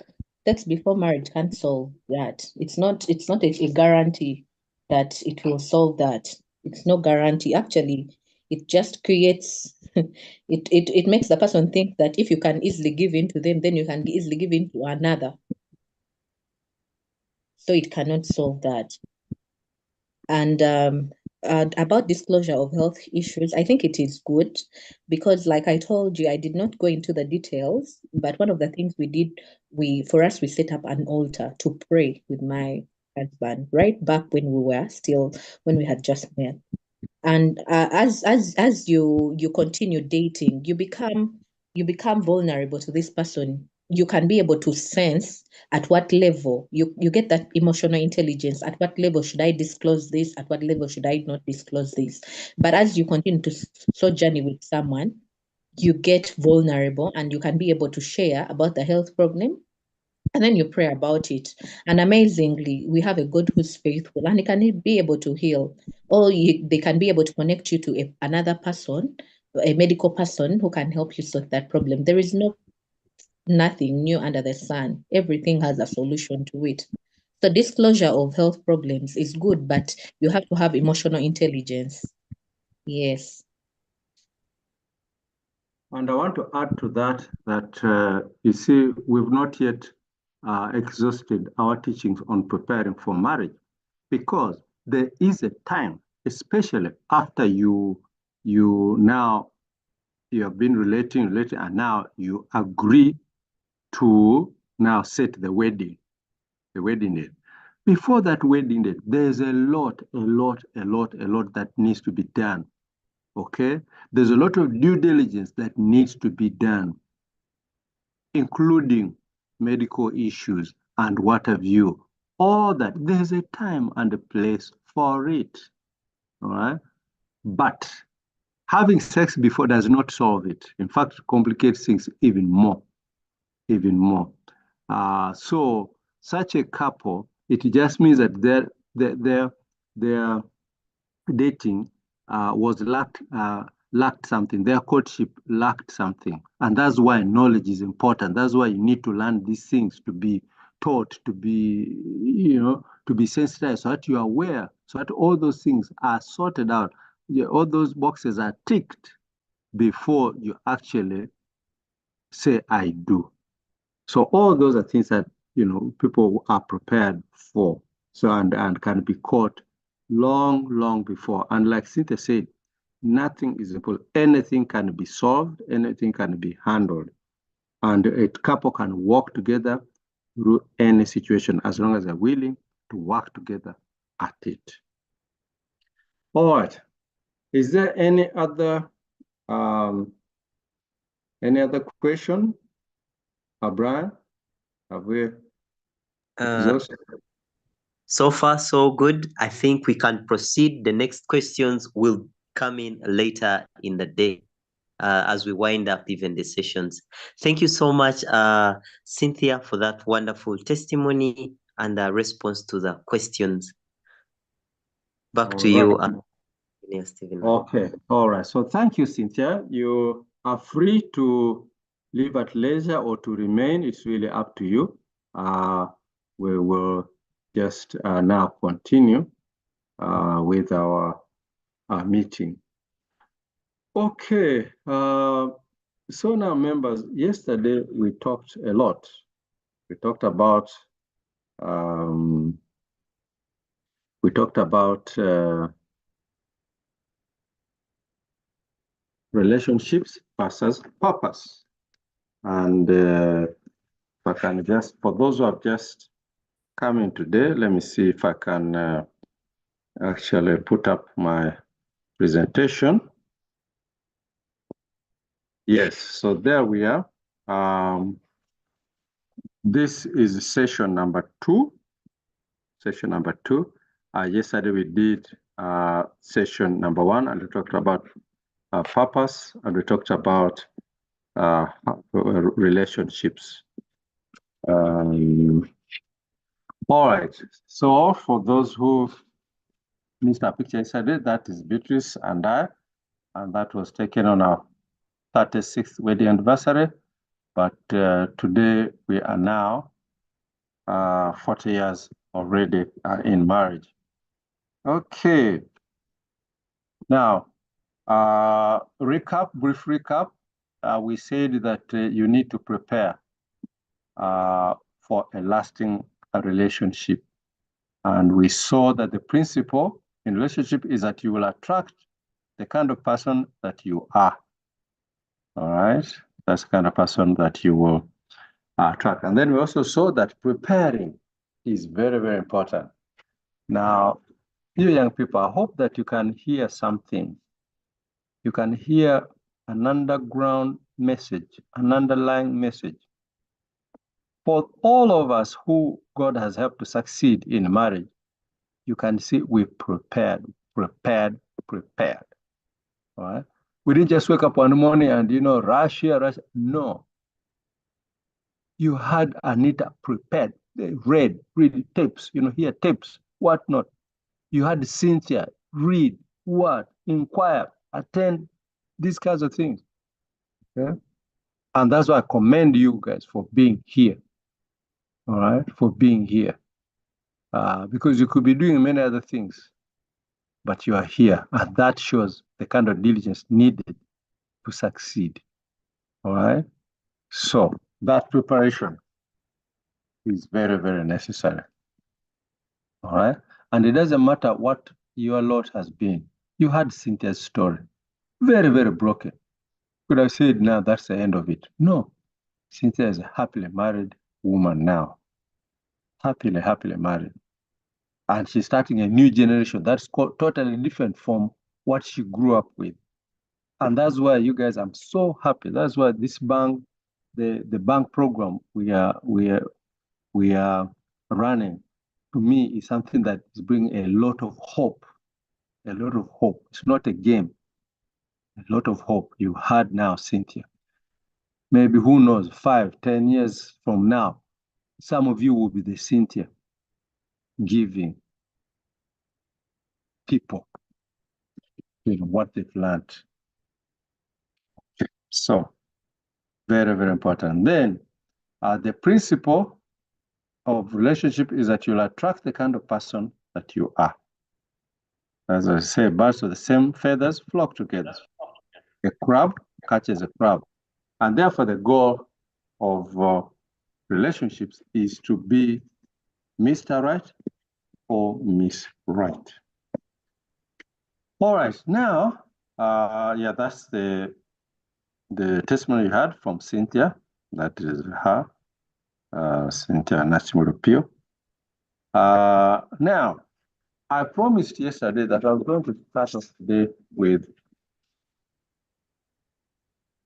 Speaker 9: sex before marriage can't solve that. It's not a guarantee that it will solve that. It's no guarantee. Actually, it just creates it makes the person think that if you can easily give in to them, then you can easily give in to another. So it cannot solve that. And about disclosure of health issues, I think it is good because, like I told you, I did not go into the details, but one of the things we did, we set up an altar to pray with my husband right back when we had just met. And as you continue dating, you become you become vulnerable to this person, you can be able to sense at what level you get that emotional intelligence. At what level should I disclose this? At what level should I not disclose this? But as you continue to journey with someone, you get vulnerable and you can be able to share about the health problem. And then you pray about it. And amazingly, we have a God who's faithful and he can be able to heal. Or they can be able to connect you to another person, a medical person who can help you solve that problem. There is nothing new under the sun. Everything has a solution to it. The disclosure of health problems is good, but you have to have emotional intelligence. Yes.
Speaker 3: And I want to add to that, you see, we've not yet exhausted our teachings on preparing for marriage, because there is a time, especially after you have been relating, and now you agree to now set the wedding date. Before that wedding date, there's a lot that needs to be done. Okay, there's a lot of due diligence that needs to be done, including medical issues and what have you. All that, there's a time and a place for it. All right, but having sex before does not solve it. In fact, it complicates things even more. So such a couple, it just means that their dating was lacked something. Their courtship lacked something, and that's why knowledge is important. That's why you need to learn these things, to be taught, to be to be sensitized, so that you are aware, so that all those things are sorted out. All those boxes are ticked before you actually say I do. So all those are things that people are prepared for. So and can be caught long before. And like Cynthia said, nothing is impossible. Anything can be solved. Anything can be handled, and a couple can work together through any situation as long as they're willing to work together at it. All right. Is there any other question, Brian? Have we exhausted?
Speaker 2: So far, so good. I think we can proceed. The next questions will come in later in the day as we wind up even the sessions. Thank you so much, Cynthia, for that wonderful testimony and response to the questions. Back to you, Stephen.
Speaker 3: Okay, all right. So thank you, Cynthia. You are free to leave at leisure or to remain. It's really up to you. We will just now continue with our meeting. Okay, so now members, yesterday we talked a lot. We talked about relationships versus purpose. And if I can just, for those who have just come in today, let me see if I can actually put up my presentation. Yes, so there we are. This is session number 2. Yesterday we did session number 1, and we talked about purpose, and we talked about relationships. All right, so for those who missed our picture yesterday, that is Beatrice and I, and that was taken on our 36th wedding anniversary. But today we are now 40 years already in marriage. Okay. Now, brief recap. We said that you need to prepare for a lasting relationship. And we saw that the principle in relationship is that you will attract the kind of person that you are. All right? That's the kind of person that you will attract. And then we also saw that preparing is very, very important. Now, you young people, I hope that you can hear something. You can hear an underground message, an underlying message. For all of us who God has helped to succeed in marriage, you can see we prepared. All right? We didn't just wake up one morning and, rush here, rush. No. You had Anita prepared. They read tapes, hear tapes, whatnot. You had Cynthia read, what, inquire, attend, these kinds of things. Okay? And that's why I commend you guys for being here. All right, for being here. Because you could be doing many other things, but you are here. And that shows the kind of diligence needed to succeed. All right. So that preparation is very, very necessary. All right. And it doesn't matter what your lot has been. You had Cynthia's story. Very, very broken. Could have said, now that's the end of it. No. Cynthia is a happily married woman now. Happily married. And she's starting a new generation that's totally different from what she grew up with. And that's why you guys, I'm so happy. That's why this bank, the bank program we are running, to me, is something that is bringing a lot of hope. A lot of hope. It's not a game. A lot of hope. You had now, Cynthia. Maybe, who knows, 5, 10 years from now, some of you will be the Cynthia giving people what they've learned. So, very, very important. Then, the principle of relationship is that you'll attract the kind of person that you are. As I say, birds of the same feathers flock together. A crab catches a crab. And therefore, the goal of relationships is to be Mr. Right or Miss Right. All right, now, that's the testimony you had from Cynthia. That is her, Cynthia Nachimurupio. Now, I promised yesterday that I was going to start off today with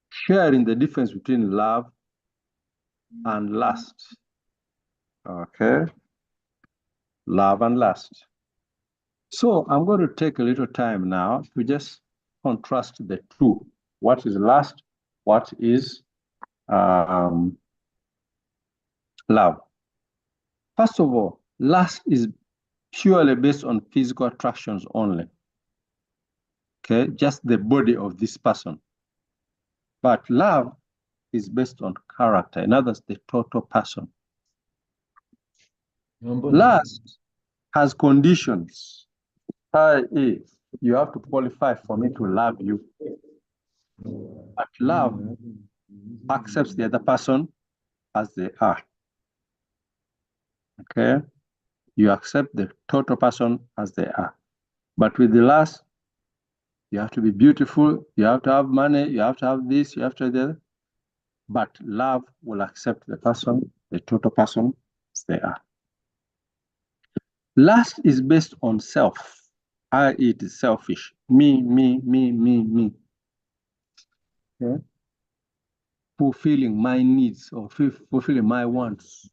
Speaker 3: sharing the difference between love and lust. Okay, love and lust. So I'm going to take a little time now to just contrast the two. What is lust? What is love? First of all, lust is purely based on physical attractions only. Okay, just the body of this person. But love is based on character, in other words, the total person. Lust has conditions. I.e., you have to qualify for me to love you. But love accepts the other person as they are. Okay? You accept the total person as they are. But with the lust, you have to be beautiful, you have to have money, you have to have this, you have to have that. But love will accept the person, the total person as they are. Lust is based on self. I.e., it is selfish. Me. Okay? Fulfilling my needs or fulfilling my wants.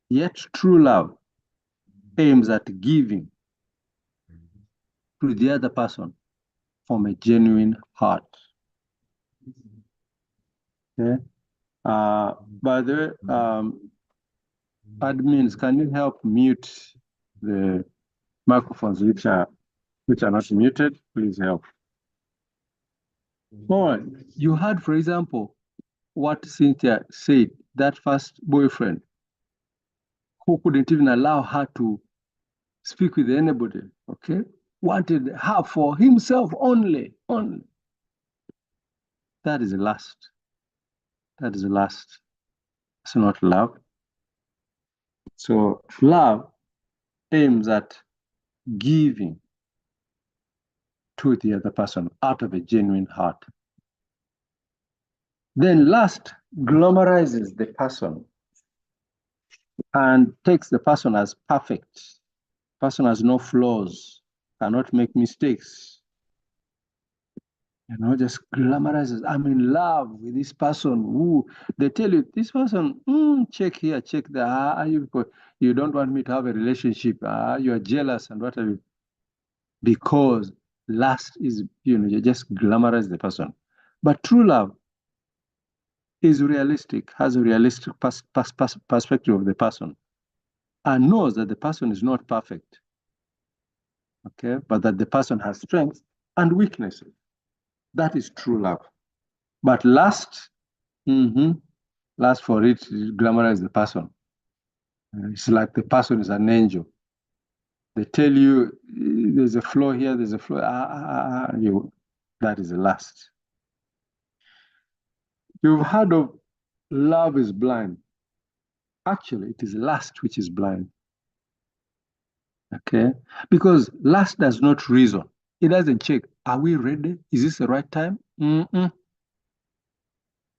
Speaker 3: Yet true love aims at giving to the other person from a genuine heart. Okay? By the way, admins, can you help mute the microphones which are not muted? Please help. All right. You had, for example, what Cynthia said, that first boyfriend who couldn't even allow her to speak with anybody, okay? Wanted her for himself only. That is lust. That is lust. It's not love. So love aims at giving to the other person out of a genuine heart. Then lust glamorizes the person and takes the person as perfect. Person has no flaws, cannot make mistakes. Just glamorizes. I'm in love with this person. Who they tell you this person, check here, check there. You don't want me to have a relationship. You are jealous and what have you. Because lust is, you just glamorize the person. But true love is realistic, has a realistic perspective of the person, and knows that the person is not perfect, okay, but that the person has strengths and weaknesses. That is true love. But lust, lust for it glamorize the person. It's like the person is an angel. They tell you there's a flaw here, there's a flaw. That is a lust. You've heard of love is blind. Actually, it is lust which is blind. Okay? Because lust does not reason. It doesn't check. Are we ready? Is this the right time?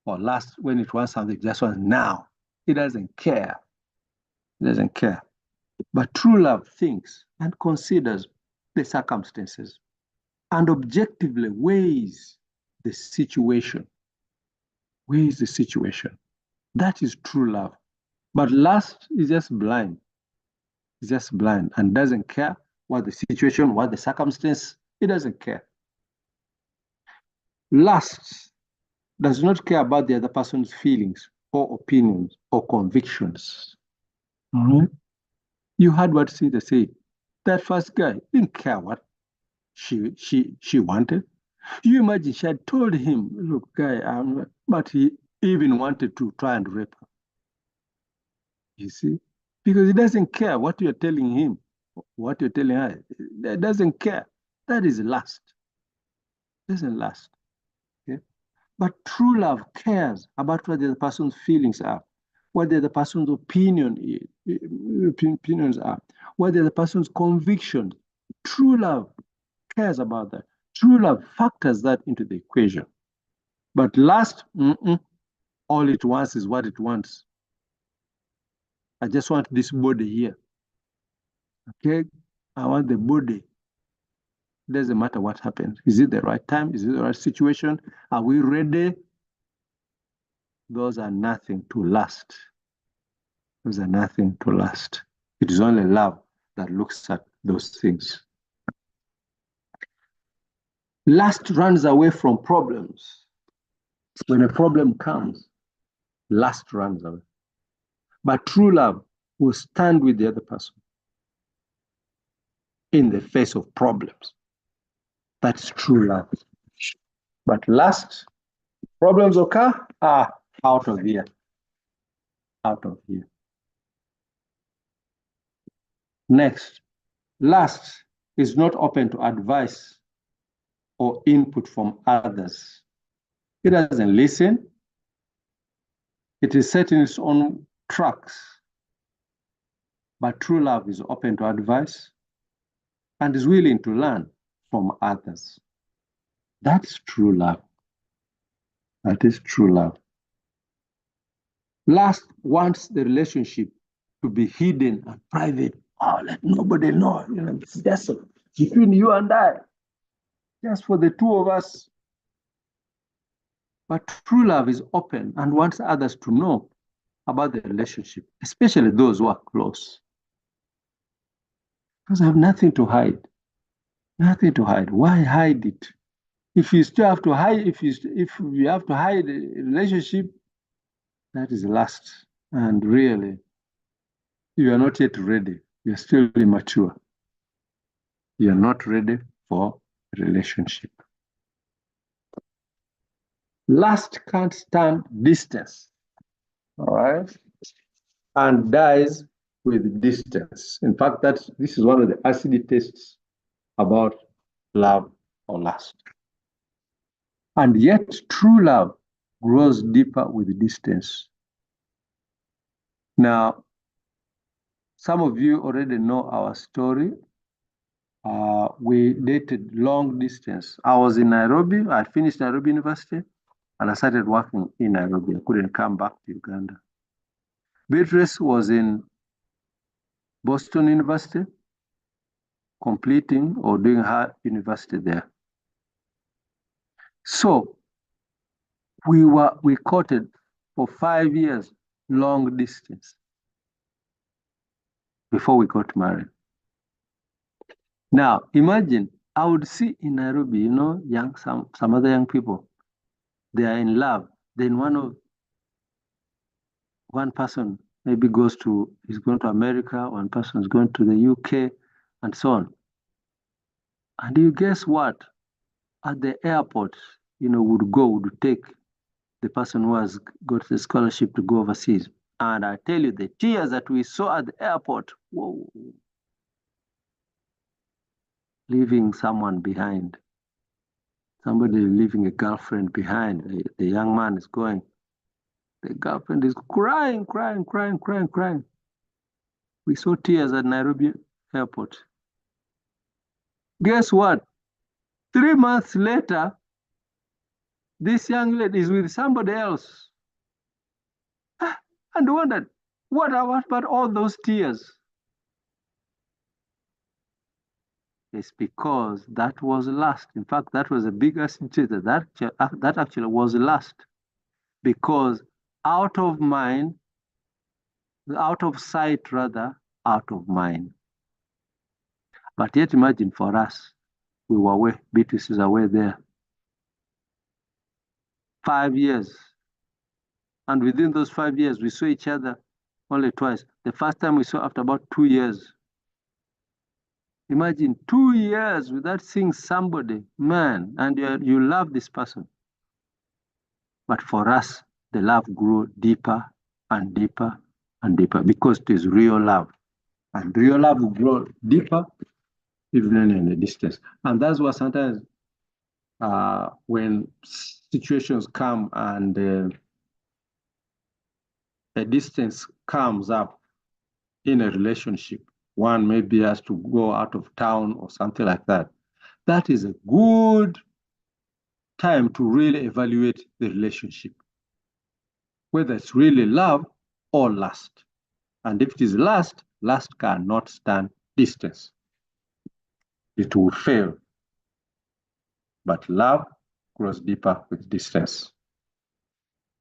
Speaker 3: Or lust, when it wants something, just wants now. It doesn't care. It doesn't care. But true love thinks and considers the circumstances and objectively weighs the situation. Weighs the situation. That is true love. But lust is just blind. It's just blind and doesn't care what the situation, what the circumstance, it doesn't care. Lust does not care about the other person's feelings or opinions or convictions. You heard what Cynthia said. That first guy didn't care what she wanted. You imagine she had told him, look, guy, but he even wanted to try and rape her. You see? Because he doesn't care what you're telling him, what you're telling her. He doesn't care. That is lust. Doesn't last. Okay? But true love cares about what the other person's feelings are, what the other person's opinions are, what the other person's convictions. True love cares about that. True love factors that into the equation. But lust, all it wants is what it wants. I just want this body here. Okay? I want the body. It doesn't matter what happens. Is it the right time? Is it the right situation? Are we ready? Those are nothing to last. Those are nothing to last. It is only love that looks at those things. Lust runs away from problems. When a problem comes, lust runs away. But true love will stand with the other person in the face of problems. That's true love. But lust, problems occur, out of here. Out of here. Next, lust is not open to advice or input from others. It doesn't listen. It is set in its own tracks. But true love is open to advice and is willing to learn from others. That's true love. That is true love. Lust wants the relationship to be hidden and private. Oh, let nobody know. It's just between you and I. Just for the two of us. But true love is open and wants others to know about the relationship, especially those who are close. Because I have nothing to hide. Nothing to hide. Why hide it? If you still have to hide, if you have to hide a relationship, that is lust. And really, you are not yet ready. You're still immature. You're not ready for a relationship. Lust can't stand distance. All right? And dies with distance. In fact, this is one of the acid tests about love or lust. And yet, true love grows deeper with distance. Now, some of you already know our story. We dated long distance. I was in Nairobi. I finished Nairobi University, and I started working in Nairobi. I couldn't come back to Uganda. Beatrice was in Boston University, completing or doing her university there. So we courted for 5 years, long distance, before we got married. Now imagine, I would see in Nairobi, you know, some other young people, they are in love. Then one person maybe is going to America, one person is going to the UK, and so on. And you guess what? At the airport, you know, would take the person who has got the scholarship to go overseas. And I tell you, the tears that we saw at the airport, whoa, leaving someone behind. Somebody leaving a girlfriend behind. The young man is going. The girlfriend is crying. We saw tears at Nairobi airport. Guess what? 3 months later, this young lady is with somebody else. And wondered, what about all those tears? It's because that was lust. In fact, that was the biggest indicator. That actually was lust. Because out of sight rather, out of mind. But yet imagine for us, we were away, Beatrice is away there. 5 years. And within those 5 years, we saw each other only twice. The first time we saw after about 2 years. Imagine 2 years without seeing somebody, man, and you love this person. But for us, the love grew deeper and deeper and deeper because it is real love. And real love will grow deeper even in the distance. And that's what sometimes when situations come and a distance comes up in a relationship, one maybe has to go out of town or something like that. That is a good time to really evaluate the relationship, whether it's really love or lust. And if it is lust cannot stand distance. It will fail. But love grows deeper with distance.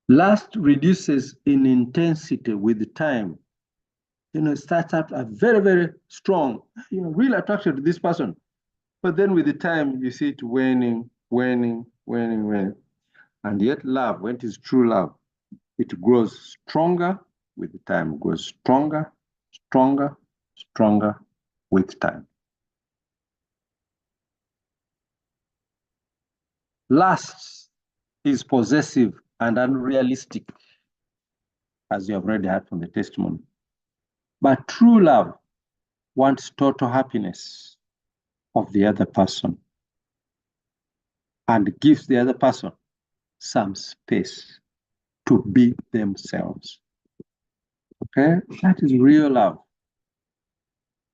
Speaker 3: Lust reduces in intensity with time. You know, it starts out very, very strong, you know, really attracted to this person. But then with the time, you see it waning. And yet love, when it is true love, it grows stronger with the time. It grows stronger with time. Lust is possessive and unrealistic, as you have already heard from the testimony. But true love wants total happiness of the other person and gives the other person some space to be themselves. Okay? That is real love.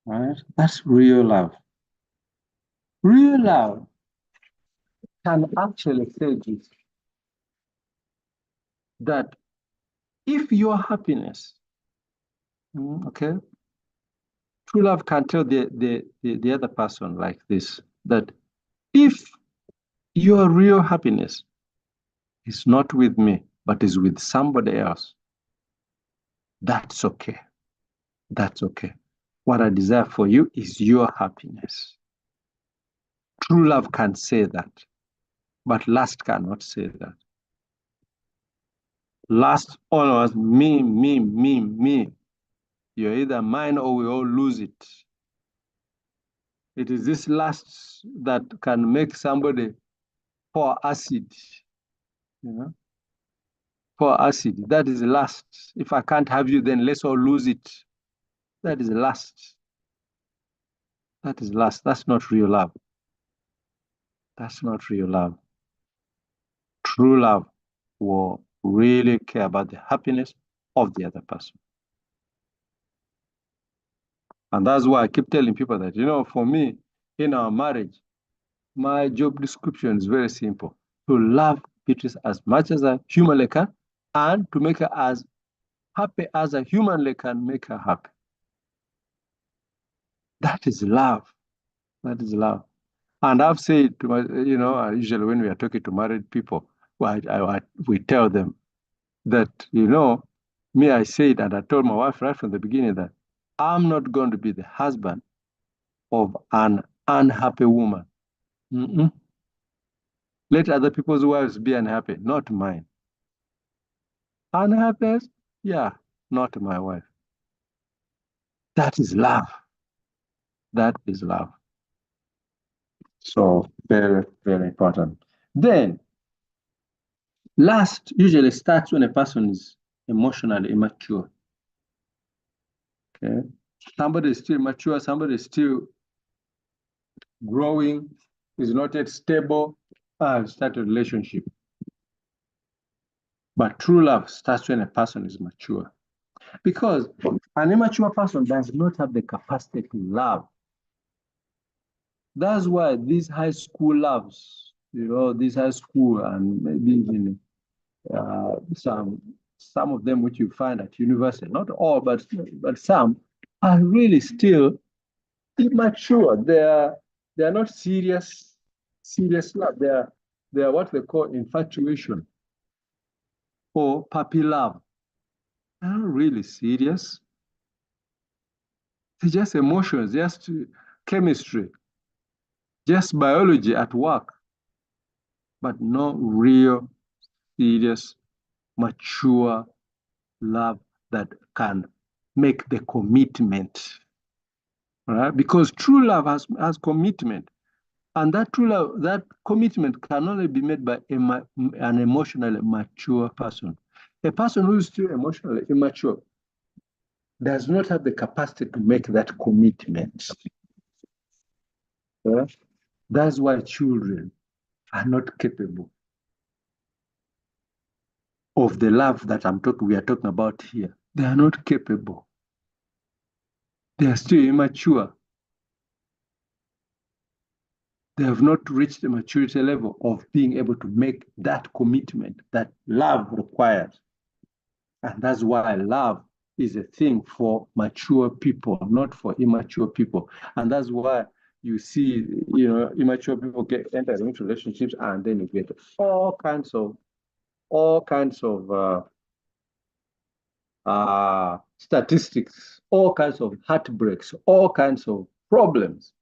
Speaker 3: Right? That's real love. Real love can actually say this, that if your happiness, okay, true love can tell the other person like this, that if your real happiness is not with me, but is with somebody else, that's okay. That's okay. What I desire for you is your happiness. True love can say that, but lust cannot say that. Lust always me. You're either mine or we all lose it. It is this lust that can make somebody pour acid, you know? Pour acid, that is lust. If I can't have you, then let's all lose it. That is lust. That is lust. That's not real love. That's not real love. True love will really care about the happiness of the other person. And that's why I keep telling people that, you know, for me, in our marriage, my job description is very simple: to love Beatrice as much as I humanly can, and to make her as happy as I humanly can make her happy. That is love. That is love. And I've said to my, usually when we are talking to married people, we tell them that, me, I said, and I told my wife right from the beginning that I'm not going to be the husband of an unhappy woman. Mm-mm. Let other people's wives be unhappy, not mine. Unhappiness? Yeah, not my wife. That is love. That is love. So very, very important. Then, lust usually starts when a person is emotionally immature. Okay, somebody is still mature, somebody is still growing, is not yet stable. Start a relationship. But true love starts when a person is mature. Because an immature person does not have the capacity to love. That's why these high school loves, these high school and maybe even some of them which you find at university, not all, but some are really still immature. They are not serious love. They are what they call infatuation or puppy love. They're not really serious. It's just emotions, just chemistry, just biology at work, but no real serious, mature love that can make the commitment. Right? Because true love has commitment. And that true love, that commitment can only be made by an emotionally mature person. A person who is still emotionally immature does not have the capacity to make that commitment. Yeah? That's why children are not capable of the love that we are talking about here. They are not capable. They are still immature. They have not reached the maturity level of being able to make that commitment that love requires. And that's why love is a thing for mature people, not for immature people. And that's why you see, immature people enter into relationships, and then you get all kinds of statistics, all kinds of heartbreaks, all kinds of problems,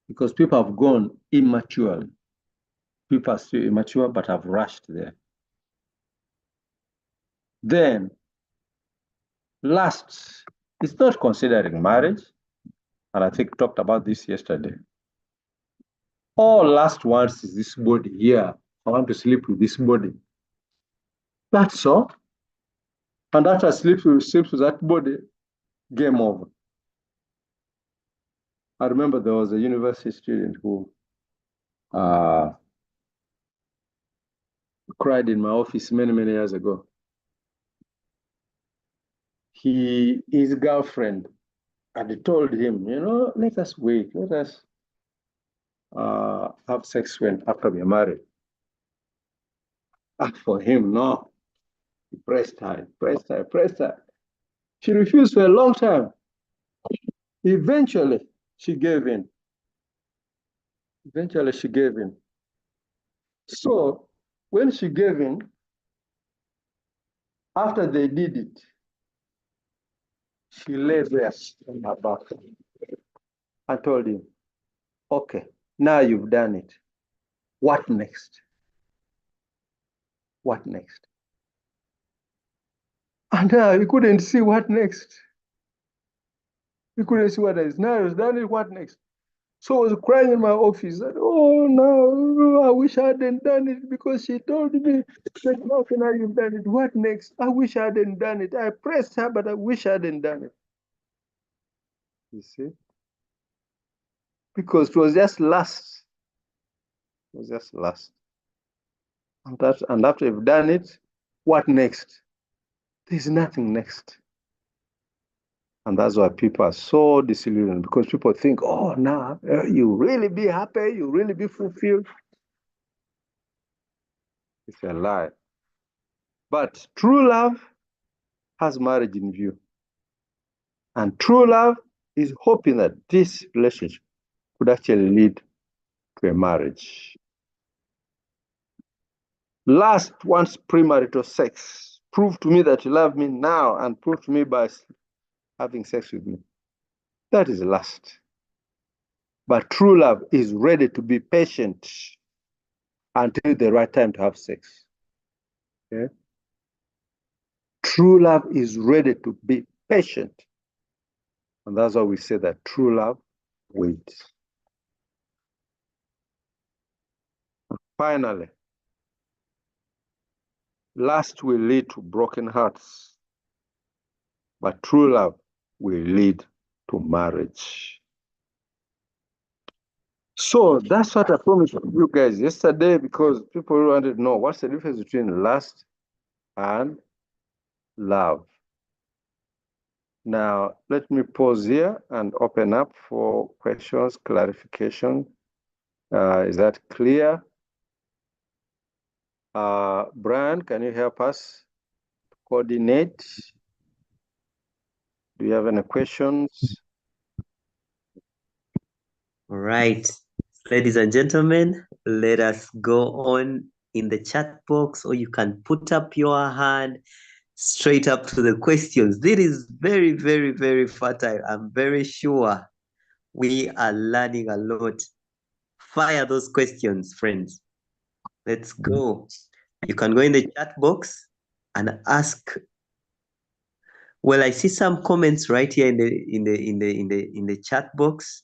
Speaker 3: because people have gone immature. People are still immature, but have rushed there. Then, last, it's not considering marriage, and I think talked about this yesterday. All last wants is this body here. I want to sleep with this body. That's all. And after sleeps with that body, game over. I remember there was a university student who cried in my office many, many years ago. His girlfriend had told him, let us wait, let us have sex after we are married. For him, no. He pressed her. She refused for a long time. Eventually, she gave in. So, when she gave in, after they did it, she lay there on her back and told him, okay, now you've done it. What next? What next? And he couldn't see what next. He couldn't see what next. Now he's done it, what next? So I was crying in my office that, oh no, I wish I hadn't done it, because she told me that, okay, now you've done it. What next? I wish I hadn't done it. I pressed her, but I wish I hadn't done it. You see? Because it was just lust. It was just lust. And after you've done it, what next? There's nothing next. And that's why people are so disillusioned, because people think, oh, now you really be happy, you really be fulfilled. It's a lie. But true love has marriage in view. And true love is hoping that this relationship could actually lead to a marriage. Lust, once premarital sex. Prove to me that you love me now and prove to me by having sex with me. That is lust. But true love is ready to be patient until the right time to have sex. Okay? True love is ready to be patient. And that's why we say that true love waits. Finally, lust will lead to broken hearts, but true love will lead to marriage. So that's what I promised you guys yesterday, because people wanted to know what's the difference between lust and love. Now, let me pause here and open up for questions, clarification. Is that clear? Brian, can you help us coordinate? Do you have any questions?
Speaker 2: All right, ladies and gentlemen, let us go on in the chat box, or you can put up your hand straight up to the questions. This is very, very, very fertile. I'm very sure we are learning a lot. Fire those questions, friends. Let's go. You can go in the chat box and ask. Well, I see some comments right here in the chat box.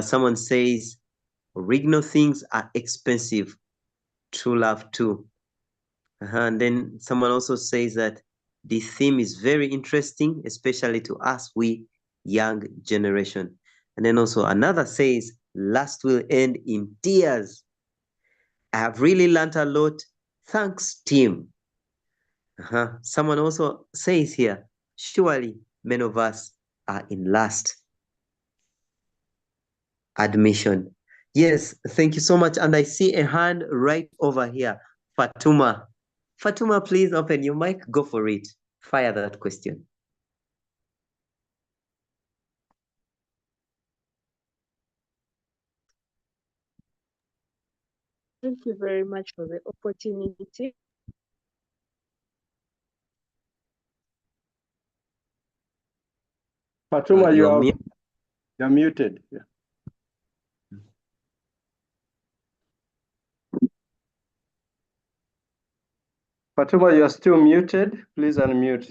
Speaker 2: Someone says, original things are expensive. True love too. And then someone also says that the theme is very interesting, especially to us, we young generation. And then also another says, lust will end in tears. I have really learned a lot. Thanks, team. Someone also says here, surely many of us are in lust. Admission. Yes, thank you so much. And I see a hand right over here. Fatuma. Fatuma, please open your mic. Go for it. Fire that question.
Speaker 10: Thank you very much for the opportunity.
Speaker 3: Fatuma, you're muted. Yeah. Fatuma, you're still muted. Please unmute.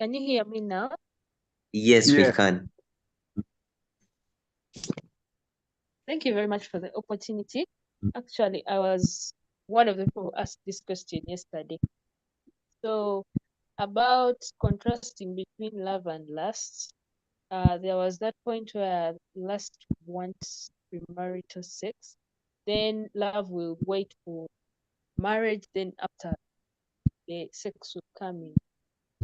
Speaker 10: Can you hear me now?
Speaker 2: Yes,
Speaker 3: Yeah.
Speaker 2: we can.
Speaker 10: Thank you very much for the opportunity. Actually, I was one of the people who asked this question yesterday. So, about contrasting between love and lust, there was that point where lust wants premarital sex, then love will wait for marriage, then after the sex will come in.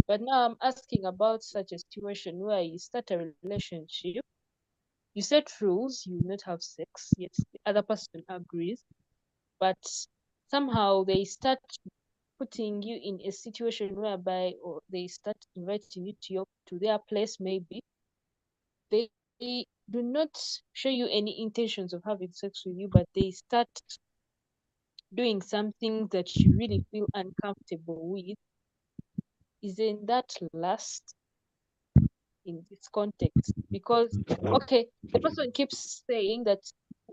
Speaker 10: But now I'm asking about such a situation where you start a relationship, you set rules, you will not have sex, yet the other person agrees, but somehow they start putting you in a situation whereby, or they start inviting you to their place, maybe they do not show you any intentions of having sex with you, but they start doing something that you really feel uncomfortable with. Isn't that lust in this context? Because okay, the person keeps saying that,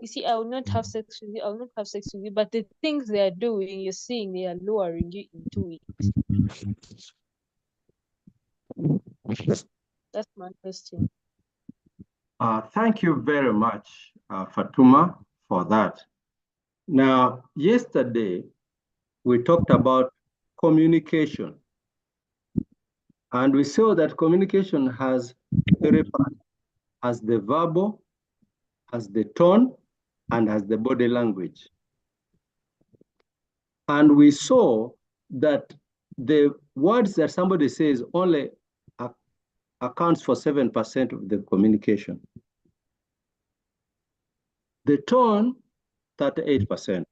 Speaker 10: you see, I will not have sex with you, I will not have sex with you, but the things they are doing, you're seeing they are luring you into it. That's my question.
Speaker 3: Thank you very much, Fatuma, for that. Now, yesterday, we talked about communication. And we saw that communication has three parts: has the verbal, has the tone, and has the body language. And we saw that the words that somebody says only accounts for 7% of the communication. The tone, 38%.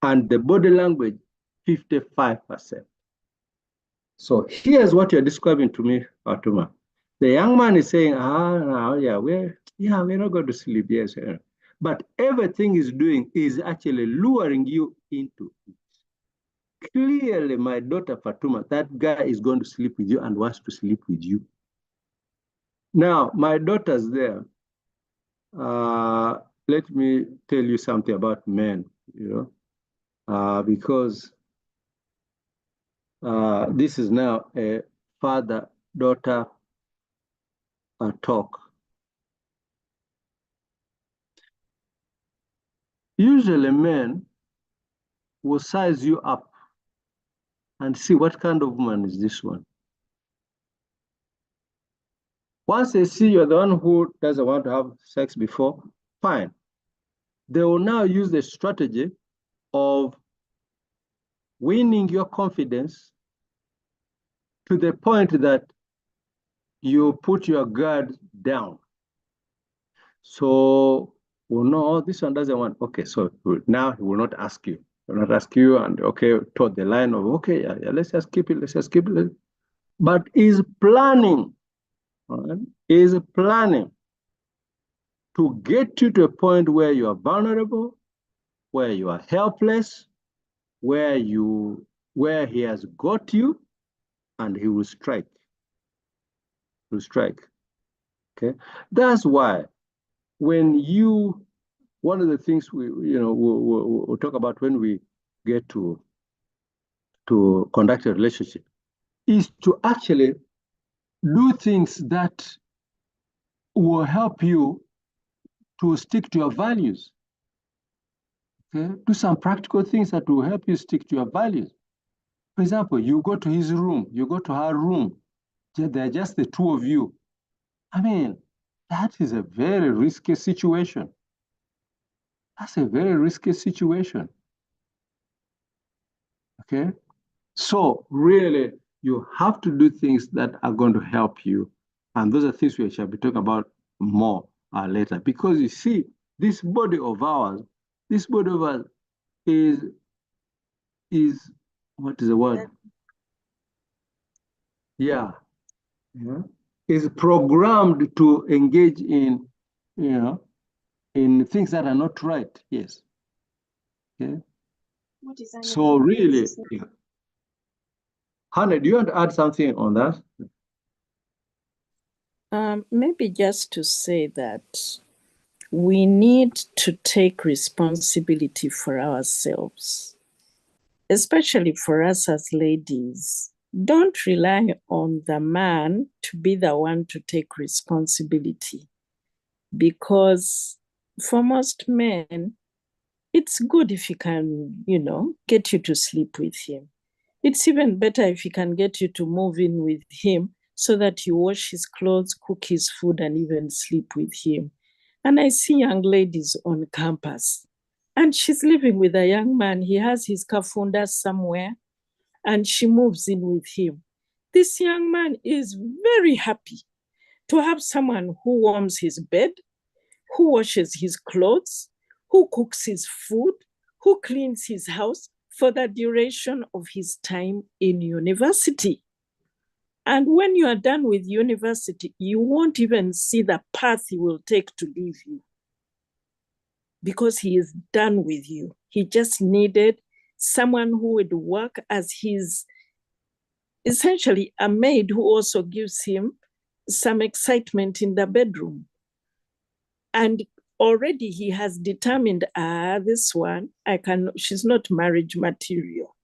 Speaker 3: And the body language, 55%. So here's what you're describing to me, Fatuma. The young man is saying, no, yeah, we're not going to sleep, yes. But everything he's doing is actually luring you into it. Clearly, my daughter Fatuma, that guy is going to sleep with you and wants to sleep with you. Now, my daughter's there. Let me tell you something about men, because this is now a father-daughter talk. Usually men will size you up and see what kind of woman is this one. Once they see you're the one who doesn't want to have sex before, fine. They will now use the strategy of winning your confidence to the point that you put your guard down. So, well, no, this one doesn't want. Okay, so now he will not ask you. He will not ask you, and okay, toward the line of okay, yeah, let's just keep it, let's just keep it. But is planning, right? Is planning to get you to a point where you are vulnerable, where you are helpless, where he has got you, and he will strike. He will strike. Okay, that's why when one of the things we'll talk about when we get to conduct a relationship is to actually do things that will help you to stick to your values. Okay? Do some practical things that will help you stick to your values. For example, you go to his room, you go to her room, they're just the two of you. I mean, that is a very risky situation. That's a very risky situation. Okay? So really, you have to do things that are going to help you. And those are things we shall be talking about more later. Because you see, this body of ours is what is the word? Yeah. Is programmed to engage in, in things that are not right. Yes. Okay. So really, yeah. Hannah, do you want to add something on that?
Speaker 5: Maybe just to say that we need to take responsibility for ourselves, especially for us as ladies. Don't rely on the man to be the one to take responsibility, because for most men, it's good if he can, get you to sleep with him. It's even better if he can get you to move in with him so that you wash his clothes, cook his food, and even sleep with him. And I see young ladies on campus, and she's living with a young man. He has his kafunda somewhere, and she moves in with him. This young man is very happy to have someone who warms his bed, who washes his clothes, who cooks his food, who cleans his house for the duration of his time in university. And when you are done with university, you won't even see the path he will take to leave you, because he is done with you. He just needed someone who would work as his, essentially a maid who also gives him some excitement in the bedroom. And already he has determined, this one, she's not marriage material.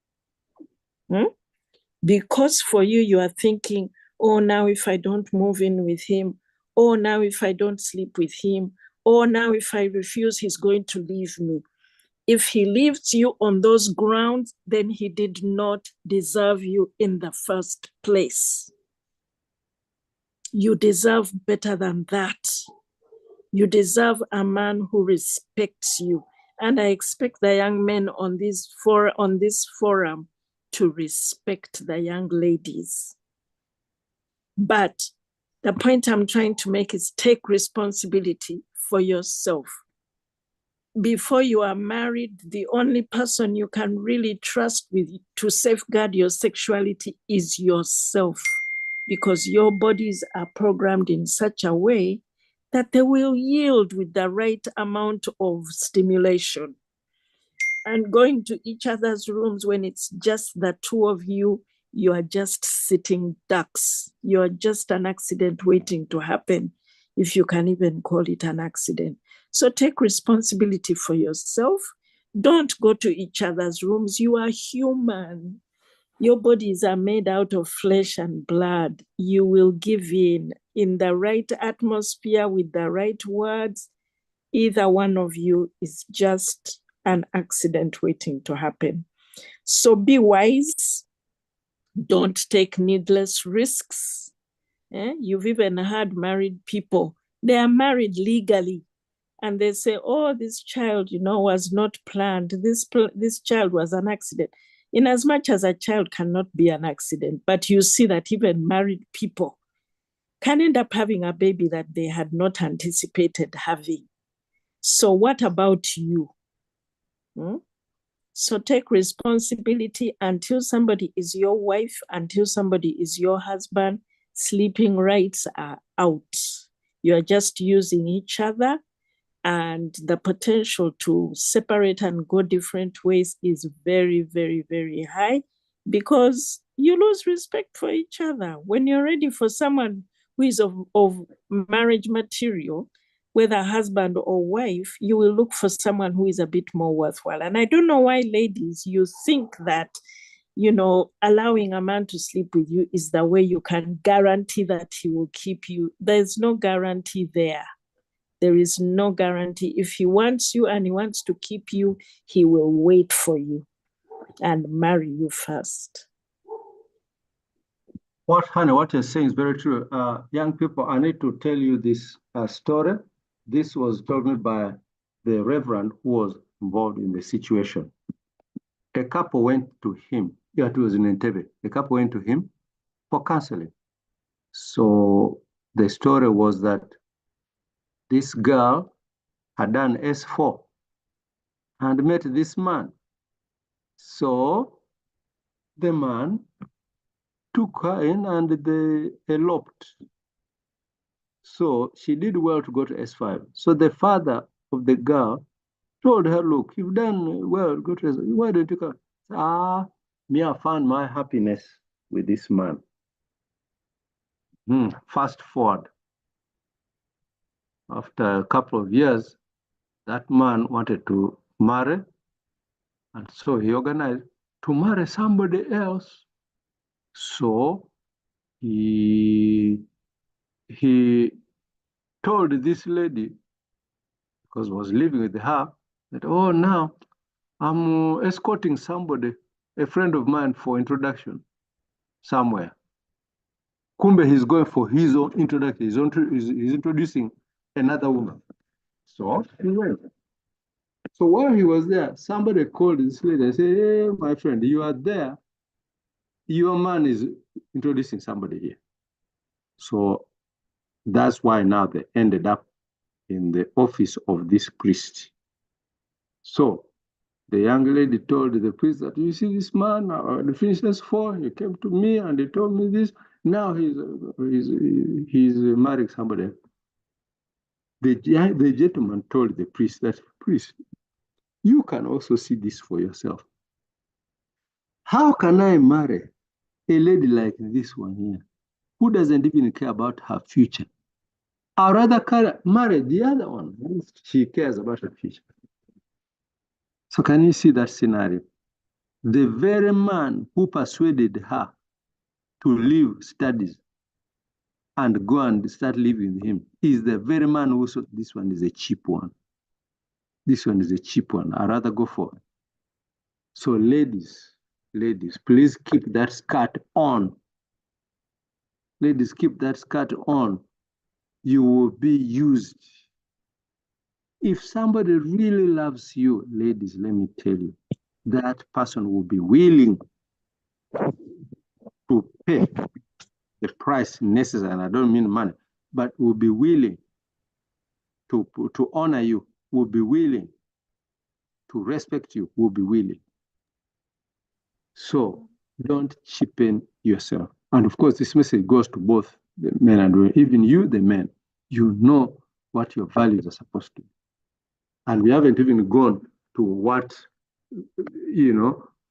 Speaker 5: Because for you, you are thinking, oh, now if I don't move in with him, oh, now if I don't sleep with him, oh, now if I refuse, he's going to leave me. If he leaves you on those grounds, then he did not deserve you in the first place. You deserve better than that. You deserve a man who respects you. And I expect the young men on this forum to respect the young ladies. But the point I'm trying to make is take responsibility for yourself. before you are married, the only person you can really trust with to safeguard your sexuality is yourself, because your bodies are programmed in such a way that they will yield with the right amount of stimulation. And going to each other's rooms when it's just the two of you, you are just sitting ducks. You are just an accident waiting to happen, if you can even call it an accident. So take responsibility for yourself. Don't go to each other's rooms. You are human. Your bodies are made out of flesh and blood. You will give in the right atmosphere with the right words. Either one of you is just an accident waiting to happen. So be wise. Don't take needless risks. You've even heard married people, they are married legally, and they say, oh, this child, was not planned. This child was an accident. In as much as a child cannot be an accident, but you see that even married people can end up having a baby that they had not anticipated having. So what about you? So take responsibility. Until somebody is your wife, until somebody is your husband, sleeping rights are out. You are just using each other, and the potential to separate and go different ways is very, very, very high, because you lose respect for each other. When you're ready for someone who is of marriage material, whether husband or wife, you will look for someone who is a bit more worthwhile. And I don't know why, ladies, you think that, allowing a man to sleep with you is the way you can guarantee that he will keep you. There's no guarantee there. There is no guarantee. If he wants you and he wants to keep you, he will wait for you and marry you first.
Speaker 3: Honey, what you're saying is very true. Young people, I need to tell you this story. This was told me by the reverend who was involved in the situation. A couple went to him. It was in Entebbe. A couple went to him for counseling. So the story was that this girl had done S4 and met this man. So the man took her in and they eloped. So she did well to go to S5. So the father of the girl told her, look, you've done well, go to S5. Why don't you come? Me, I found my happiness with this man. Fast forward. After a couple of years, that man wanted to marry. And so he organized to marry somebody else. So he told this lady, because he was living with her, that, oh, now I'm escorting somebody, a friend of mine, for introduction somewhere. Kumbe, he's going for his own introduction. He's introducing another woman. So he went. So while he was there, somebody called this lady and said, hey, my friend, you are there. Your man is introducing somebody here. So that's why now they ended up in the office of this priest. So the young lady told the priest that, you see this man, the finished S4, he came to me and he told me this. Now he's marrying somebody. The gentleman told the priest that, priest, you can also see this for yourself. How can I marry a lady like this one here, who doesn't even care about her future? I'd rather marry the other one. She cares about her future. So can you see that scenario? The very man who persuaded her to leave studies and go and start living with him is the very man who said, this one is a cheap one. This one is a cheap one. I'd rather go for it. So ladies, please keep that skirt on. Ladies, keep that skirt on. You will be used. If somebody really loves you, ladies, let me tell you, that person will be willing to pay the price necessary, and I don't mean money, but will be willing to honor you, will be willing to respect you will be willing. So don't cheapen yourself. And of course, this message goes to both the men and women. Even you, the men, you know what your values are supposed to be. And we haven't even gone to what,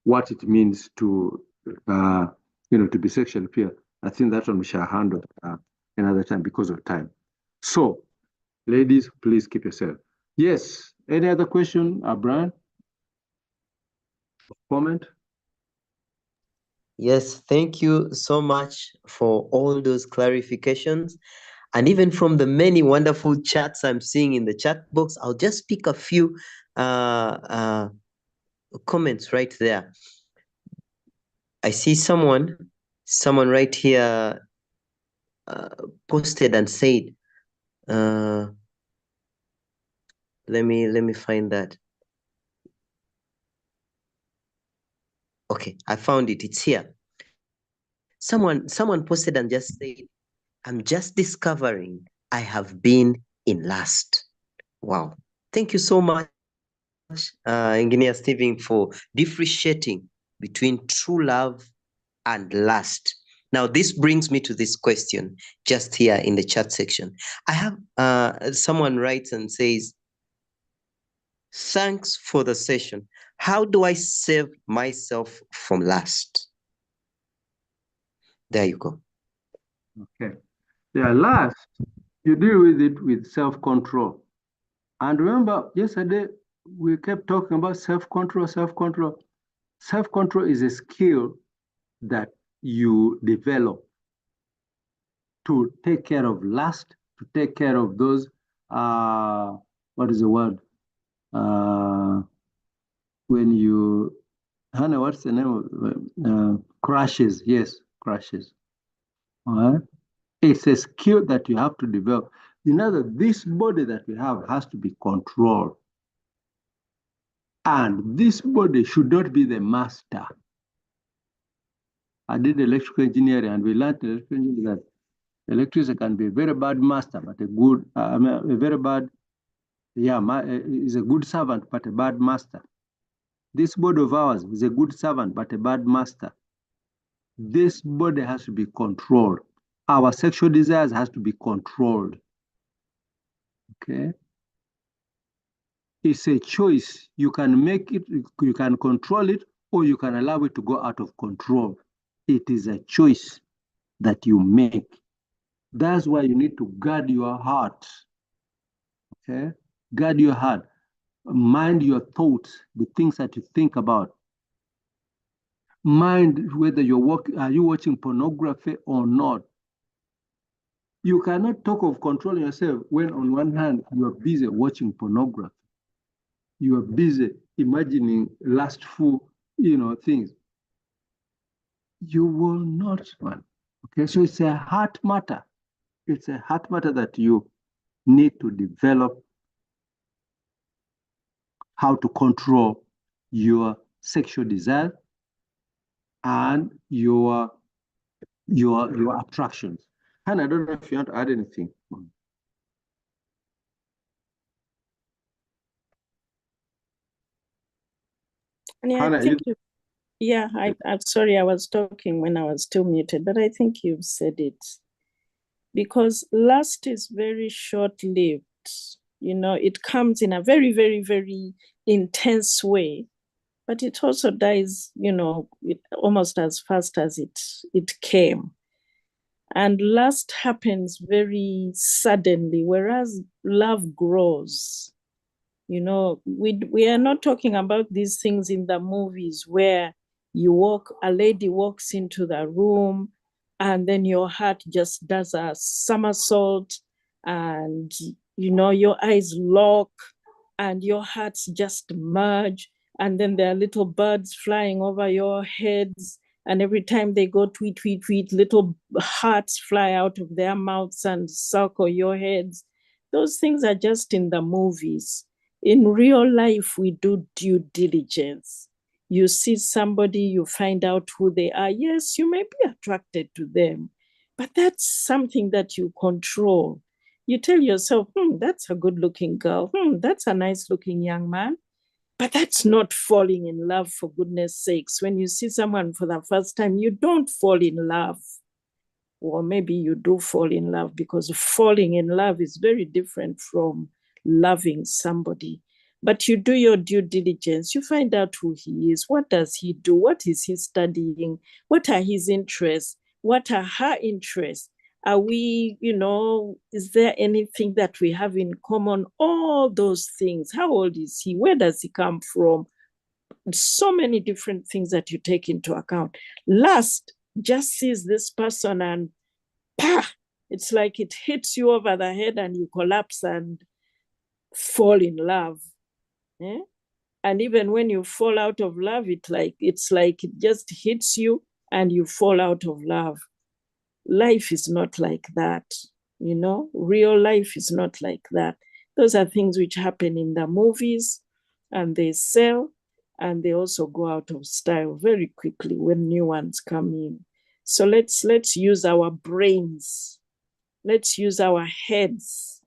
Speaker 3: what it means to, to be sexually pure. I think that one we shall handle another time because of time. So, ladies, please keep yourself. Yes. Any other question, Brian? Comment?
Speaker 2: Yes, thank you so much for all those clarifications. And even from the many wonderful chats I'm seeing in the chat box, I'll just pick a few comments right there. I see someone right here posted and said, let me find that. Okay, I found it. It's here. Someone posted and just said, I'm just discovering I have been in lust. Wow. Thank you so much, Engineer Stephen, for differentiating between true love and lust. Now, this brings me to this question just here in the chat section. I have someone writes and says, thanks for the session. How do I save myself from lust? There you go.
Speaker 3: Okay. Yeah, last, you deal with it with self-control. And remember, yesterday, we kept talking about self-control, self-control. Self-control is a skill that you develop to take care of lust, to take care of those, what is the word? When you, Hannah, what's the name of crashes? Yes, crashes. All right. It's a skill that you have to develop. You know that this body that we have has to be controlled. And this body should not be the master. I did electrical engineering and we learned electrical engineering that electrician can be a very bad master, but a good, a very bad, is a good servant, but a bad master. This body of ours is a good servant, but a bad master. This body has to be controlled. Our sexual desires has to be controlled. Okay? It's a choice. You can make it, you can control it, or you can allow it to go out of control. It is a choice that you make. That's why you need to guard your heart. Okay? Guard your heart. Mind your thoughts, the things that you think about. Mind whether are you watching pornography or not. You cannot talk of controlling yourself when on one hand you are busy watching pornography. You are busy imagining lustful, things. You will not, man. Okay, so it's a heart matter. It's a heart matter that you need to develop how to control your sexual desire and your attractions. And I don't know if you want to add anything.
Speaker 5: Yeah, I'm sorry, I was talking when I was still muted, but I think you've said it. Because lust is very short-lived. It comes in a very, very, very intense way, but it also dies, almost as fast as it came. And lust happens very suddenly, whereas love grows. We are not talking about these things in the movies where a lady walks into the room and then your heart just does a somersault and, your eyes lock and your hearts just merge. And then there are little birds flying over your heads. And every time they go tweet, tweet, tweet, little hearts fly out of their mouths and circle your heads. Those things are just in the movies. In real life, we do due diligence. You see somebody, you find out who they are. Yes, you may be attracted to them, but that's something that you control. You tell yourself, that's a good looking girl. That's a nice looking young man. But that's not falling in love, for goodness sakes. When you see someone for the first time, you don't fall in love. Or maybe you do fall in love, because falling in love is very different from loving somebody. But you do your due diligence. You find out who he is. What does he do? What is he studying? What are his interests? What are her interests? Are we, is there anything that we have in common? All those things. How old is he? Where does he come from? So many different things that you take into account. Last, just sees this person and it's like it hits you over the head and you collapse and fall in love. And even when you fall out of love, it's like it just hits you and you fall out of love. Life is not like that, real life is not like that. Those are things which happen in the movies, and they sell, and they also go out of style very quickly when new ones come in. So let's use our brains. Let's use our heads,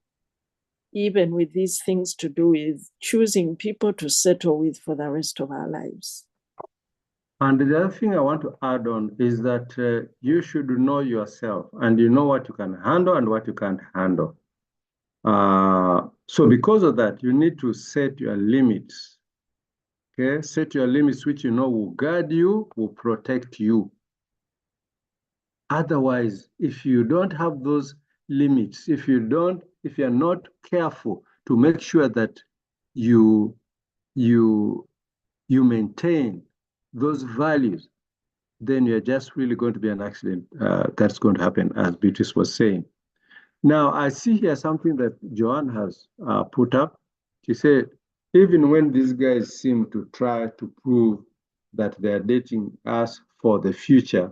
Speaker 5: even with these things to do with choosing people to settle with for the rest of our lives.
Speaker 3: And the other thing I want to add on is that you should know yourself, and you know what you can handle and what you can't handle. So because of that, you need to set your limits. Okay, set your limits, which you know will guide you, will protect you. Otherwise, if you don't have those limits, if you're not careful to make sure that you maintain those values, then you're just really going to be an accident that's going to happen, as Beatrice was saying. Now, I see here something that Joanne has put up. She said, even when these guys seem to try to prove that they're dating us for the future,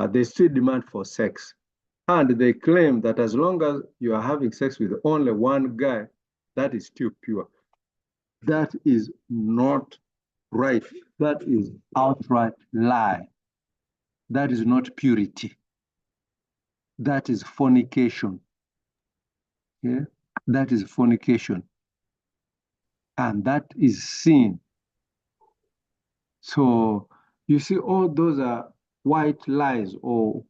Speaker 3: they still demand for sex. And they claim that as long as you are having sex with only one guy, that is still pure. That is not right. That is outright lie. That is not purity. That is fornication. Yeah? That is fornication. And that is sin. So you see, all those are white lies, or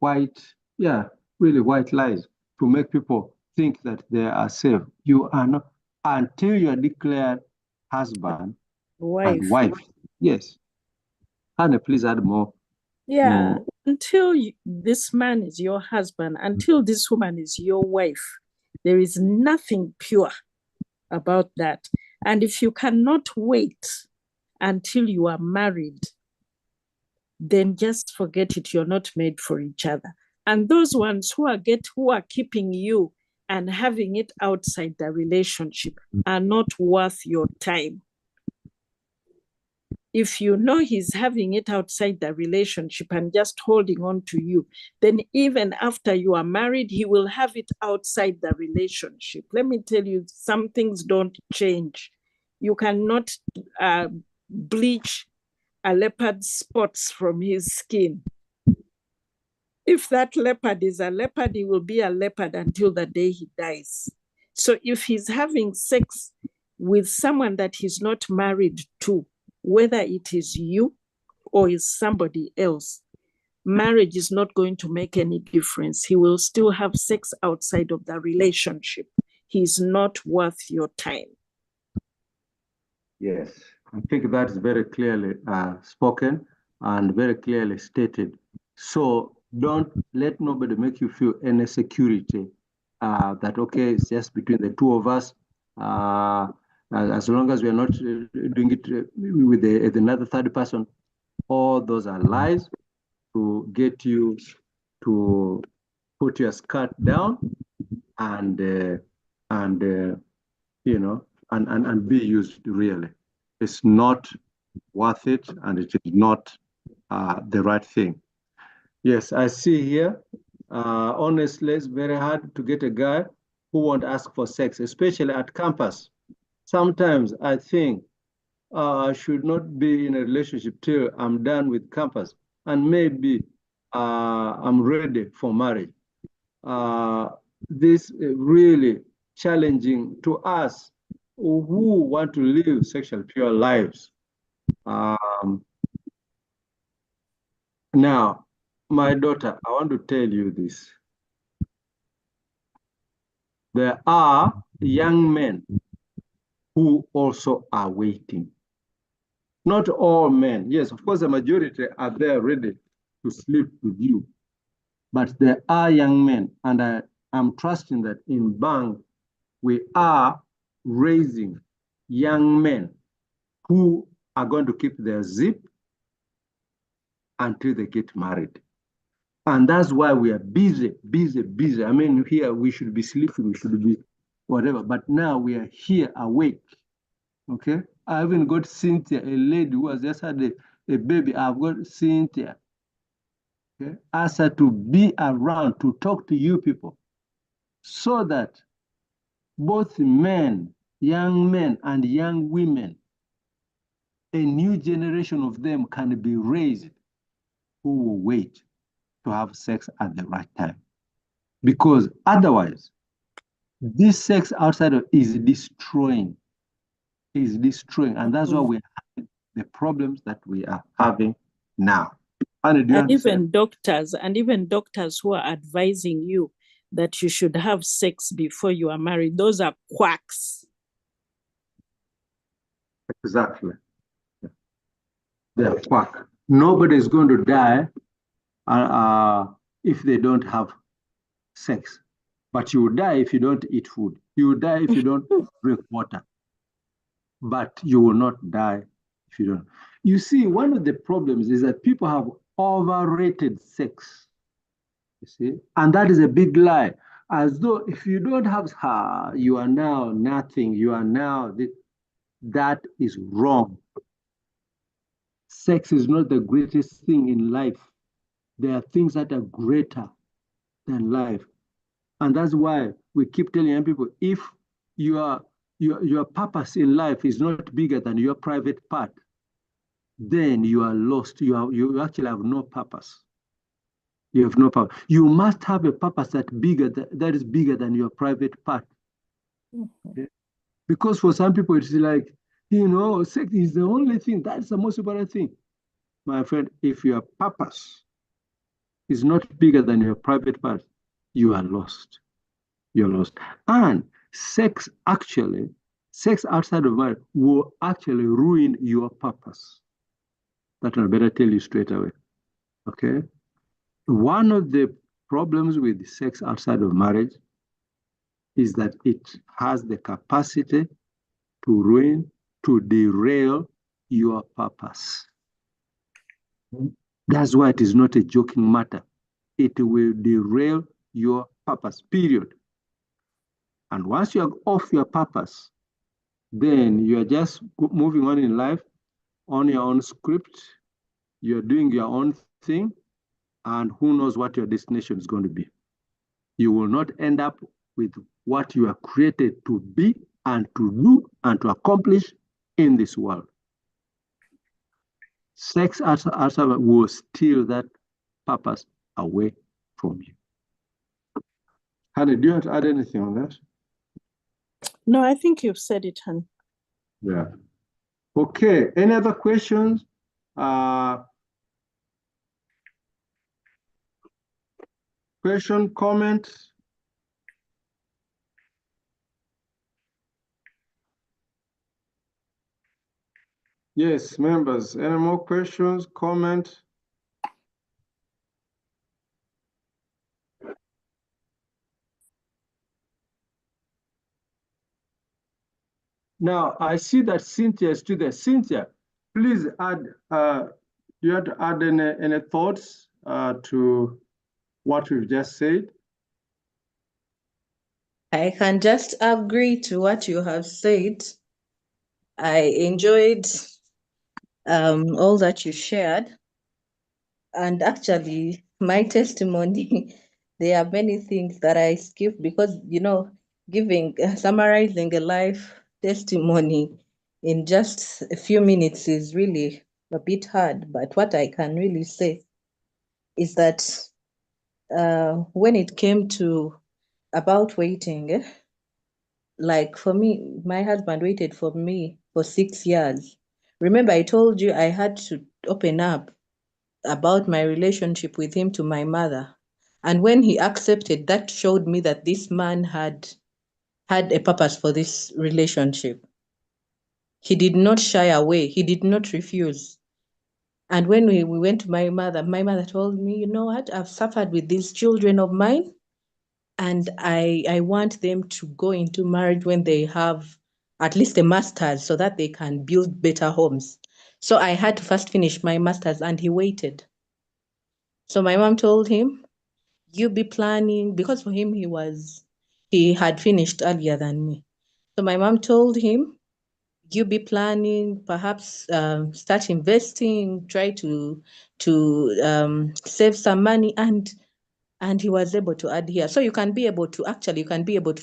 Speaker 3: really white lies, to make people think that they are safe. You are not, until you are declared husband and wife. Yes. Hannah, please add more.
Speaker 5: Yeah, until this man is your husband, until this woman is your wife, there is nothing pure about that. And if you cannot wait until you are married, then just forget it. You're not made for each other. And those ones who are keeping you and having it outside the relationship are not worth your time. If you know he's having it outside the relationship and just holding on to you, then even after you are married, he will have it outside the relationship. Let me tell you, some things don't change. You cannot bleach a leopard's spots from his skin. If that leopard is a leopard, he will be a leopard until the day he dies. So if he's having sex with someone that he's not married to, whether it is you or is somebody else, marriage is not going to make any difference. He will still have sex outside of the relationship. He's not worth your time.
Speaker 3: Yes, I think that is very clearly spoken and very clearly stated. So don't let nobody make you feel any security that, okay, it's just between the two of us. As long as we are not doing it with another third person, all those are lies to get you to put your skirt down and be used really. It's not worth it, and it is not the right thing. Yes, I see here. Honestly, it's very hard to get a guy who won't ask for sex, especially at campus. Sometimes I think I should not be in a relationship till I'm done with campus, and maybe I'm ready for marriage. This is really challenging to us who want to live sexual pure lives. Now, my daughter, I want to tell you this. There are young men who also are waiting. Not all men. Yes, of course, the majority are there ready to sleep with you. But there are young men, and I'm trusting that in Bang, we are raising young men who are going to keep their zip until they get married. And that's why we are busy. I mean, here we should be sleeping, we should be whatever. But now we are here awake. Okay? I even got Cynthia, a lady who has just had a baby. I've got Cynthia. Okay? Ask her to be around to talk to you people so that both men, young men, and young women, a new generation of them can be raised who will wait to have sex at the right time. Because otherwise, this sex outside of is destroying, and that's why we're having the problems that we are having now. Annie, do you
Speaker 5: And
Speaker 3: understand?
Speaker 5: even doctors who are advising you that you should have sex before you are married, those are quacks.
Speaker 3: Exactly. They're quack. Nobody's going to die if they don't have sex. But you will die if you don't eat food. You will die if you don't drink water. But you will not die if you don't. You see, one of the problems is that people have overrated sex. You see, and that is a big lie. As though if you don't have her, you are now nothing. You are now that is wrong. Sex is not the greatest thing in life. There are things that are greater than life. And that's why we keep telling young people, if your purpose in life is not bigger than your private part, then you are lost. You actually have no purpose. You have no purpose. You must have a purpose that is bigger than your private part. Okay? Because for some people, it's like, sex is the only thing. That's the most important thing. My friend, if your purpose is not bigger than your private part, you are lost. You're lost. And sex outside of marriage will actually ruin your purpose. That I better tell you straight away. Okay? One of the problems with sex outside of marriage is that it has the capacity to derail your purpose. That's why it is not a joking matter. It will derail your purpose, period. And once you're off your purpose, then you're just moving on in life on your own script. You're doing your own thing, and who knows what your destination is going to be. You will not end up with what you are created to be and to do and to accomplish in this world. Sex will steal that purpose away from you. Hannah, do you want to add anything on that?
Speaker 5: No, I think you've said it, Han.
Speaker 3: Yeah. Okay. Any other questions? Question, comment? Yes, members, any more questions, comment? Now, I see that Cynthia is still there. Cynthia, please add, you have to add any thoughts to what we've just said?
Speaker 9: I can just agree to what you have said. I enjoyed all that you shared. And actually, my testimony, there are many things that I skip because, summarizing a life testimony in just a few minutes is really a bit hard. But what I can really say is that when it came to about waiting, like for me, my husband waited for me for 6 years. Remember, I told you I had to open up about my relationship with him to my mother. And when he accepted, that showed me that this man had a purpose for this relationship. He did not shy away, he did not refuse. And when we went to my mother told me, you know what, I've suffered with these children of mine, and I want them to go into marriage when they have at least a master's so that they can build better homes. So I had to first finish my master's, and he waited. So my mom told him, you be planning, because for him he had finished earlier than me. So my mom told him, you be planning, perhaps start investing, try to save some money, and he was able to adhere. So you can be able to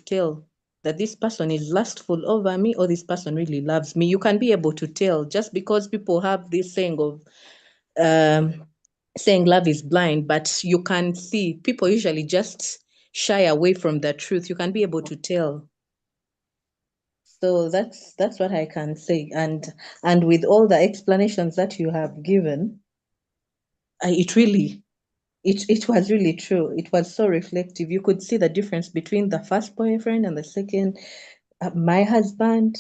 Speaker 9: tell that this person is lustful over me, or this person really loves me. You can be able to tell, just because people have this saying of saying love is blind, but you can see people usually just shy away from the truth. You can be able to tell. So that's what I can say. And with all the explanations that you have given, it was really true. It was so reflective. You could see the difference between the first boyfriend and the second. My husband,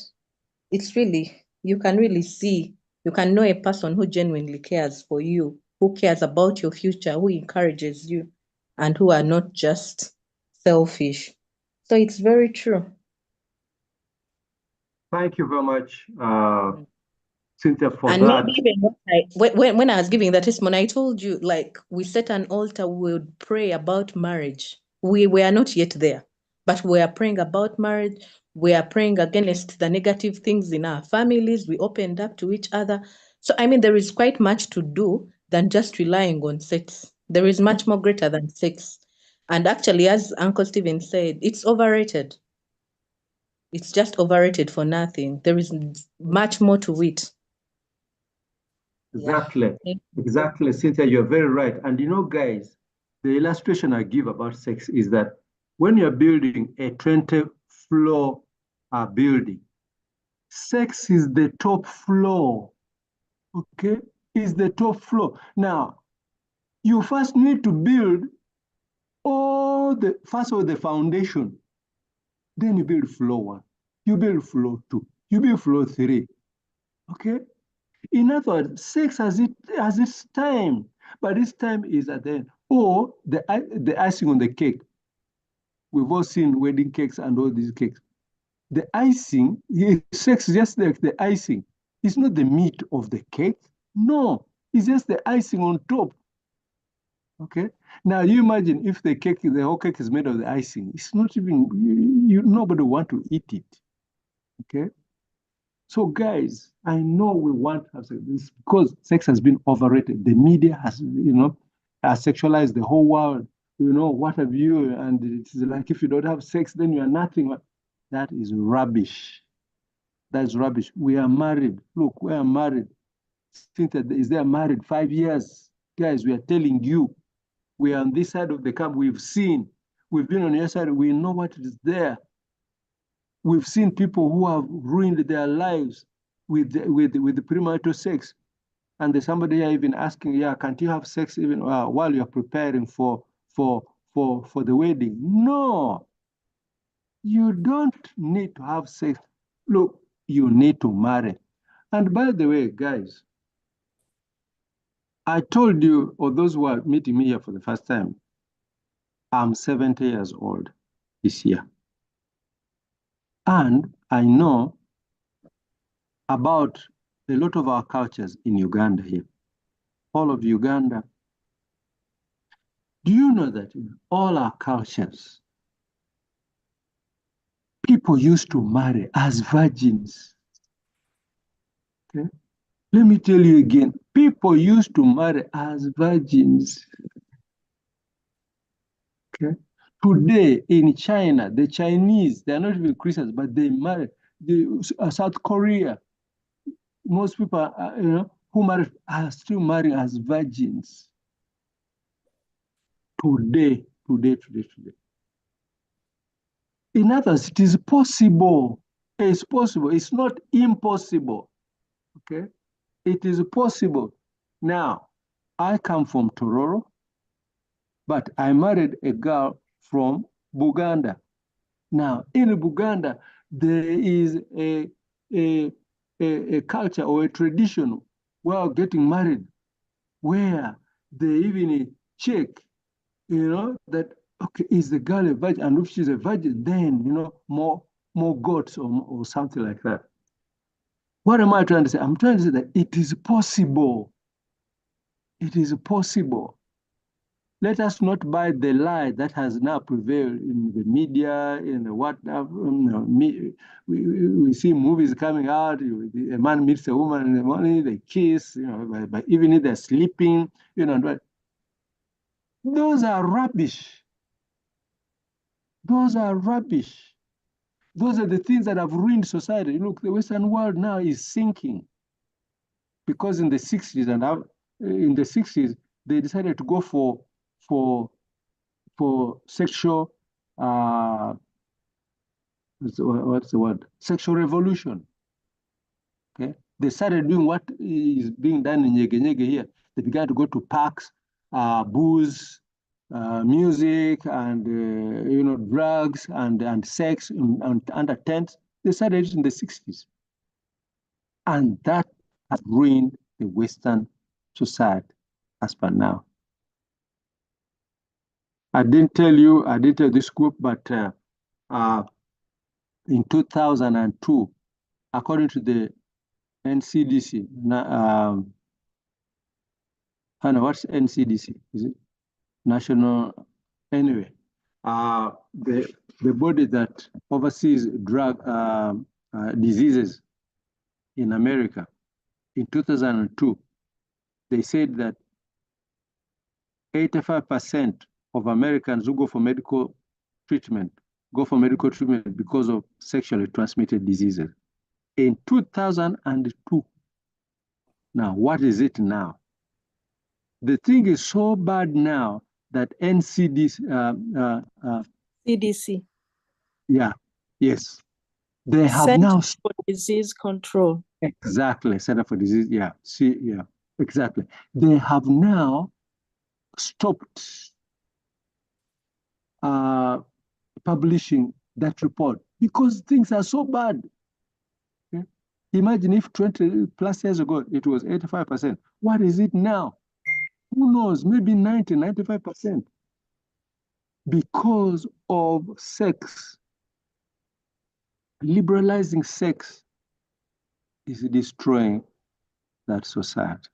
Speaker 9: it's really, you can really see, you can know a person who genuinely cares for you, who cares about your future, who encourages you, and who are not just selfish. So it's very true.
Speaker 3: Thank you very much, Cynthia, for
Speaker 9: And
Speaker 3: that.
Speaker 9: maybe even when I was giving the testimony, I told you, like, we set an altar, we would pray about marriage. We were not yet there, but we are praying about marriage. We are praying against the negative things in our families. We opened up to each other. So, I mean, there is quite much to do than just relying on sex. There is much more greater than sex. And actually, as Uncle Stephen said, it's overrated. It's just overrated for nothing. There is much more to it.
Speaker 3: Exactly.
Speaker 9: Yeah.
Speaker 3: Exactly, Cynthia, you're very right. And you know, guys, the illustration I give about sex is that when you're building a 20-floor building, sex is the top floor. Okay? Is the top floor. Now, you first need to build first of all, the foundation. Then you build floor 1. You build floor 2. You build floor 3. Okay? In other words, sex has its time, but its time is at the end. Or the icing on the cake. We've all seen wedding cakes and all these cakes. The icing, sex is just like the icing. It's not the meat of the cake. No, it's just the icing on top. Okay. Now you imagine if the whole cake is made of the icing. It's not even nobody want to eat it. Okay. So guys, I know we want to have sex. This because sex has been overrated. The media has, has sexualized the whole world. What have you? And it's like if you don't have sex, then you are nothing. That is rubbish. That's rubbish. We are married. Look, we are married. Cynthia is there married 5 years. Guys, we are telling you, we are on this side of the camp. We've seen. We've been on the other side. We know what is there. We've seen people who have ruined their lives with the premarital sex. And there's somebody here even asking, yeah, can't you have sex even while you're preparing for the wedding? No, you don't need to have sex. Look, you need to marry. And by the way, guys, I told you, or those who are meeting me here for the first time, I'm 70 years old this year. And I know about a lot of our cultures in Uganda here. All of Uganda. Do you know that in all our cultures, people used to marry as virgins? Okay? Let me tell you again, people used to marry as virgins. Okay? Today in China, the Chinese, they're not even Christians, but they marry. South Korea, most people, who marry are still marrying as virgins. Today. In others, it is possible. It's possible. It's not impossible. Okay? It is possible. Now, I come from Tororo, but I married a girl from Buganda. Now, in Buganda, there is a, a culture or a tradition while getting married where they even check, that, okay, is the girl a virgin? And if she's a virgin, then, more goats or something like that. What am I trying to say? I'm trying to say that it is possible. It is possible. Let us not buy the lie that has now prevailed in the media, in the WhatsApp. We see movies coming out. A man meets a woman in the morning, they kiss, but even if they're sleeping, those are rubbish. Those are rubbish. Those are the things that have ruined society. Look, the Western world now is sinking because in the 60s they decided to go for sexual, what's the word? Sexual revolution. Okay, they started doing what is being done in Nyege Nyege here. They began to go to parks, booze, music, and drugs and sex under tents. They started in the 60s, and that has ruined the Western society as per now. I didn't tell this group, but in 2002, according to the NCDC, I know what's NCDC? Is it national? Anyway, the body that oversees drug diseases in America, in 2002, they said that 85% of Americans who go for medical treatment because of sexually transmitted diseases. In 2002. Now, what is it now? The thing is so bad now that CDC, yeah, yes, they have
Speaker 5: Center
Speaker 3: now
Speaker 5: for Disease Control.
Speaker 3: Exactly, Center for Disease, yeah, exactly. They have now stopped publishing that report because things are so bad. Okay? Imagine if 20 plus years ago it was 85%. What is it now? Who knows? Maybe 90, 95%. Because of sex. Liberalizing sex is destroying that society.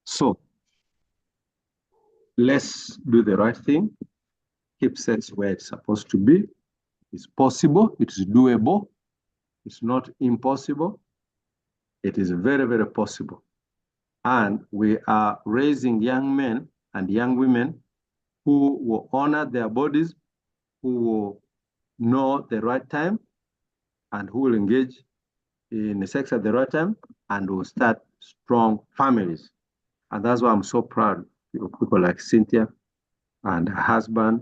Speaker 3: So let's do the right thing. Keep sex where it's supposed to be. It's possible. It's doable. It's not impossible. It is very, very possible. And we are raising young men and young women who will honor their bodies, who will know the right time, and who will engage in sex at the right time, and will start strong families. And that's why I'm so proud of people like Cynthia and her husband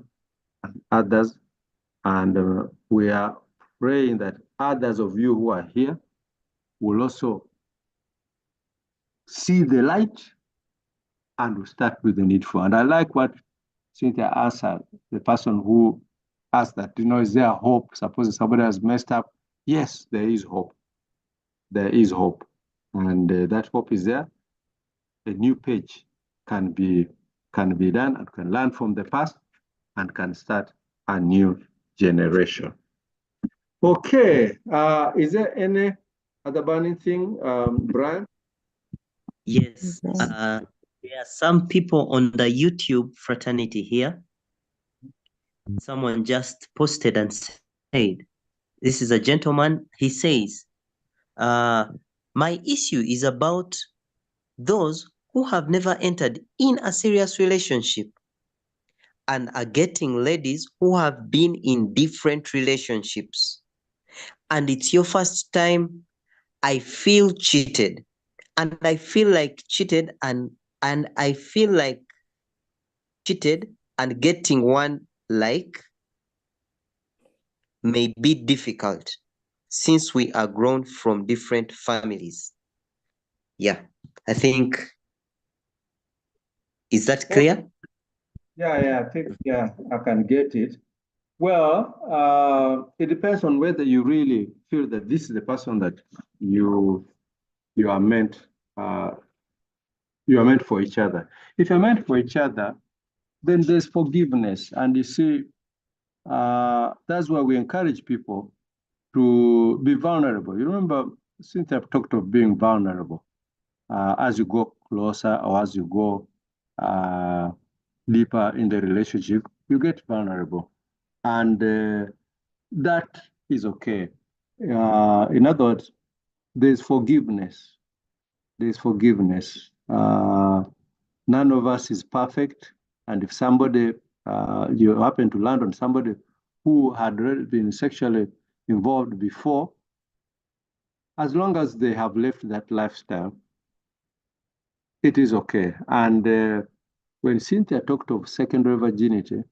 Speaker 3: and others. And we are praying that others of you who are here will also see the light and will start with the needful. And I like what Cynthia asked her, the person who asked that, is there hope? Suppose somebody has messed up. Yes, there is hope. There is hope. And that hope is there. A new page can be done and can learn from the past and can start a new generation. Okay, is there any other burning thing, Brian?
Speaker 2: Yes, there are some people on the YouTube fraternity here. Someone just posted and said, this is a gentleman, he says, my issue is about those who have never entered in a serious relationship and are getting ladies who have been in different relationships. And it's your first time, I feel cheated. And I feel like cheated and I feel like cheated and getting one like may be difficult since we are grown from different families. Yeah, I think, is that clear?
Speaker 3: Yeah, I think, I can get it. Well, it depends on whether you really feel that this is the person that you are meant for each other. If you're meant for each other, then there's forgiveness. And you see, that's why we encourage people to be vulnerable. You remember, since I've talked of being vulnerable, as you go closer or as you go deeper in the relationship, you get vulnerable. And that is okay. In other words, there's forgiveness. There's forgiveness. None of us is perfect. And if somebody, you happen to land on somebody who had already been sexually involved before, as long as they have left that lifestyle, it is okay. And when Cynthia talked of secondary virginity,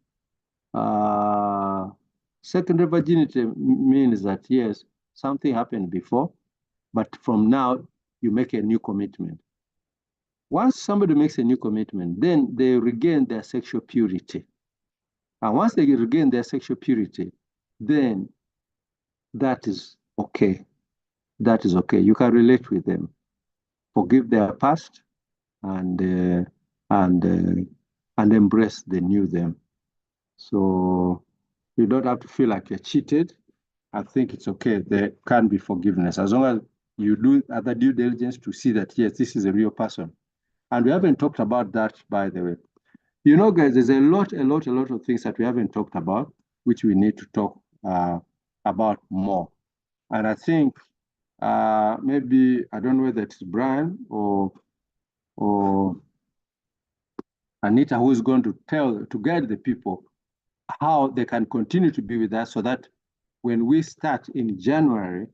Speaker 3: secondary virginity means that, yes, something happened before, but from now, you make a new commitment. Once somebody makes a new commitment, then they regain their sexual purity. And once they regain their sexual purity, then that is okay. That is okay. You can relate with them, forgive their past, and embrace the new them. So you don't have to feel like you're cheated. I think it's okay. There can be forgiveness as long as you do other due diligence to see that, yes, this is a real person. And we haven't talked about that, by the way. You know, guys, there's a lot of things that we haven't talked about, which we need to talk about more. And I think maybe, I don't know whether it's Brian or Anita who is going to guide the people how they can continue to be with us so that when we start in January,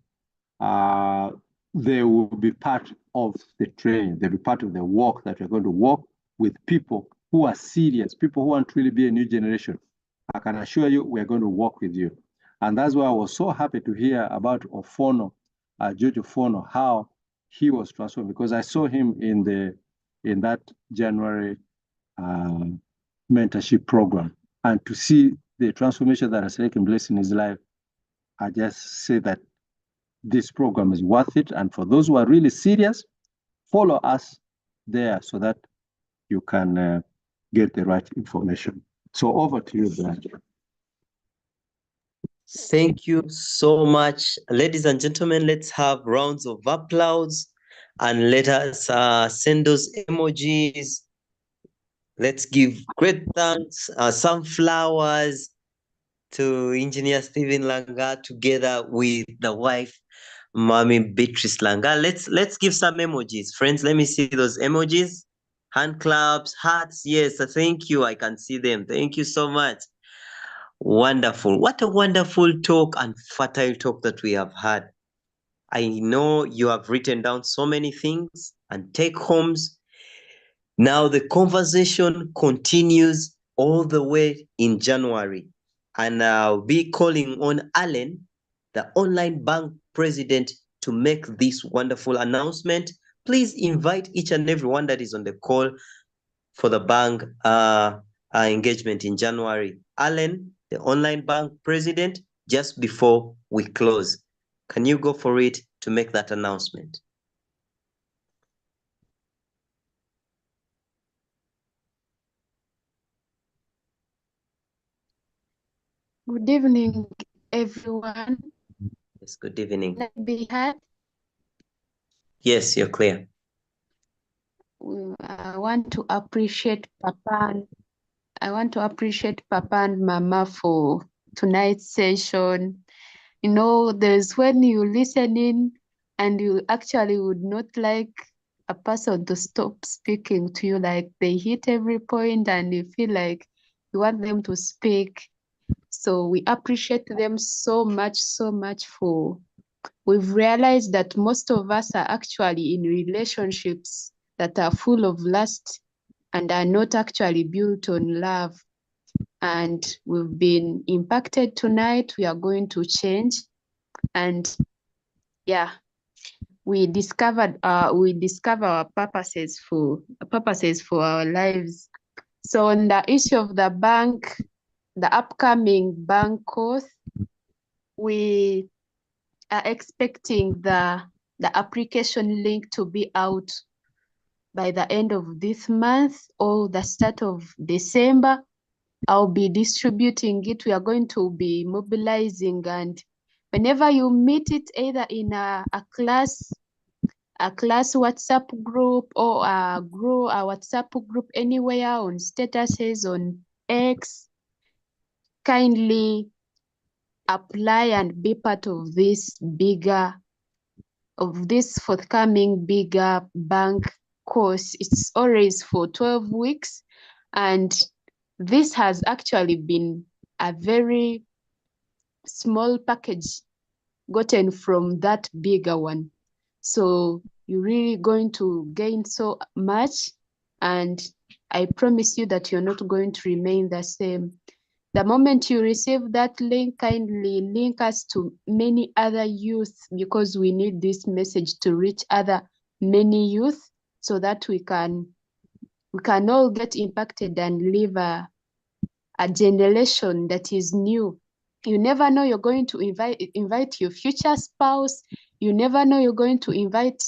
Speaker 3: they will be part of the training. They'll be part of the work that we're going to work with people who are serious, people who want to really be a new generation. I can assure you we're going to work with you. And that's why I was so happy to hear about Ofono, George Ofono, how he was transformed, because I saw him in that January mentorship program. And to see the transformation that has taken place in his life, I just say that this program is worth it. And for those who are really serious, follow us there so that you can get the right information. So over to you, Brian.
Speaker 2: Thank you so much. Ladies and gentlemen, let's have rounds of applause and let us send those emojis. Let's give great thanks, some flowers to Engineer BeatriceLanga together with the wife, Mommy BeatriceLanga. Let's give some emojis. Friends, let me see those emojis. Hand claps, hearts. Yes, thank you. I can see them. Thank you so much. Wonderful. What a wonderful talk and fertile talk that we have had. I know you have written down so many things and take homes. Now the conversation continues all the way in January. And I'll be calling on Alan, the online bank president, to make this wonderful announcement. Please invite each and everyone that is on the call for the bank engagement in January. Alan, the online bank president, just before we close, can you go for it to make that announcement?
Speaker 1: Good evening, everyone.
Speaker 2: Yes, good evening.
Speaker 1: Can I be heard?
Speaker 2: Yes, you're clear.
Speaker 1: I want to appreciate Papa. I want to appreciate Papa and Mama for tonight's session. You know, there's when you listen in and you actually would not like a person to stop speaking to you, like they hit every point and you feel like you want them to speak. So we appreciate them so much for, we've realized that most of us are actually in relationships that are full of lust and are not actually built on love. and we've been impacted tonight. We are going to change, and yeah, we discover our purposes for our lives. So on the issue of the bank, the upcoming bank course, we are expecting the application link to be out by the end of this month or the start of December. I'll be distributing it. We are going to be mobilizing, and whenever you meet it, either in a class WhatsApp group or a WhatsApp group anywhere, on statuses, on X, kindly apply and be part of this forthcoming bigger bank course. It's always for 12 weeks, and this has actually been a very small package gotten from that bigger one. So you're really going to gain so much, and I promise you that you're not going to remain the same. The moment you receive that link, kindly link us to many other youth, because we need this message to reach many youth, so that we can all get impacted and live a generation that is new. You never know you're going to invite your future spouse. You never know you're going to invite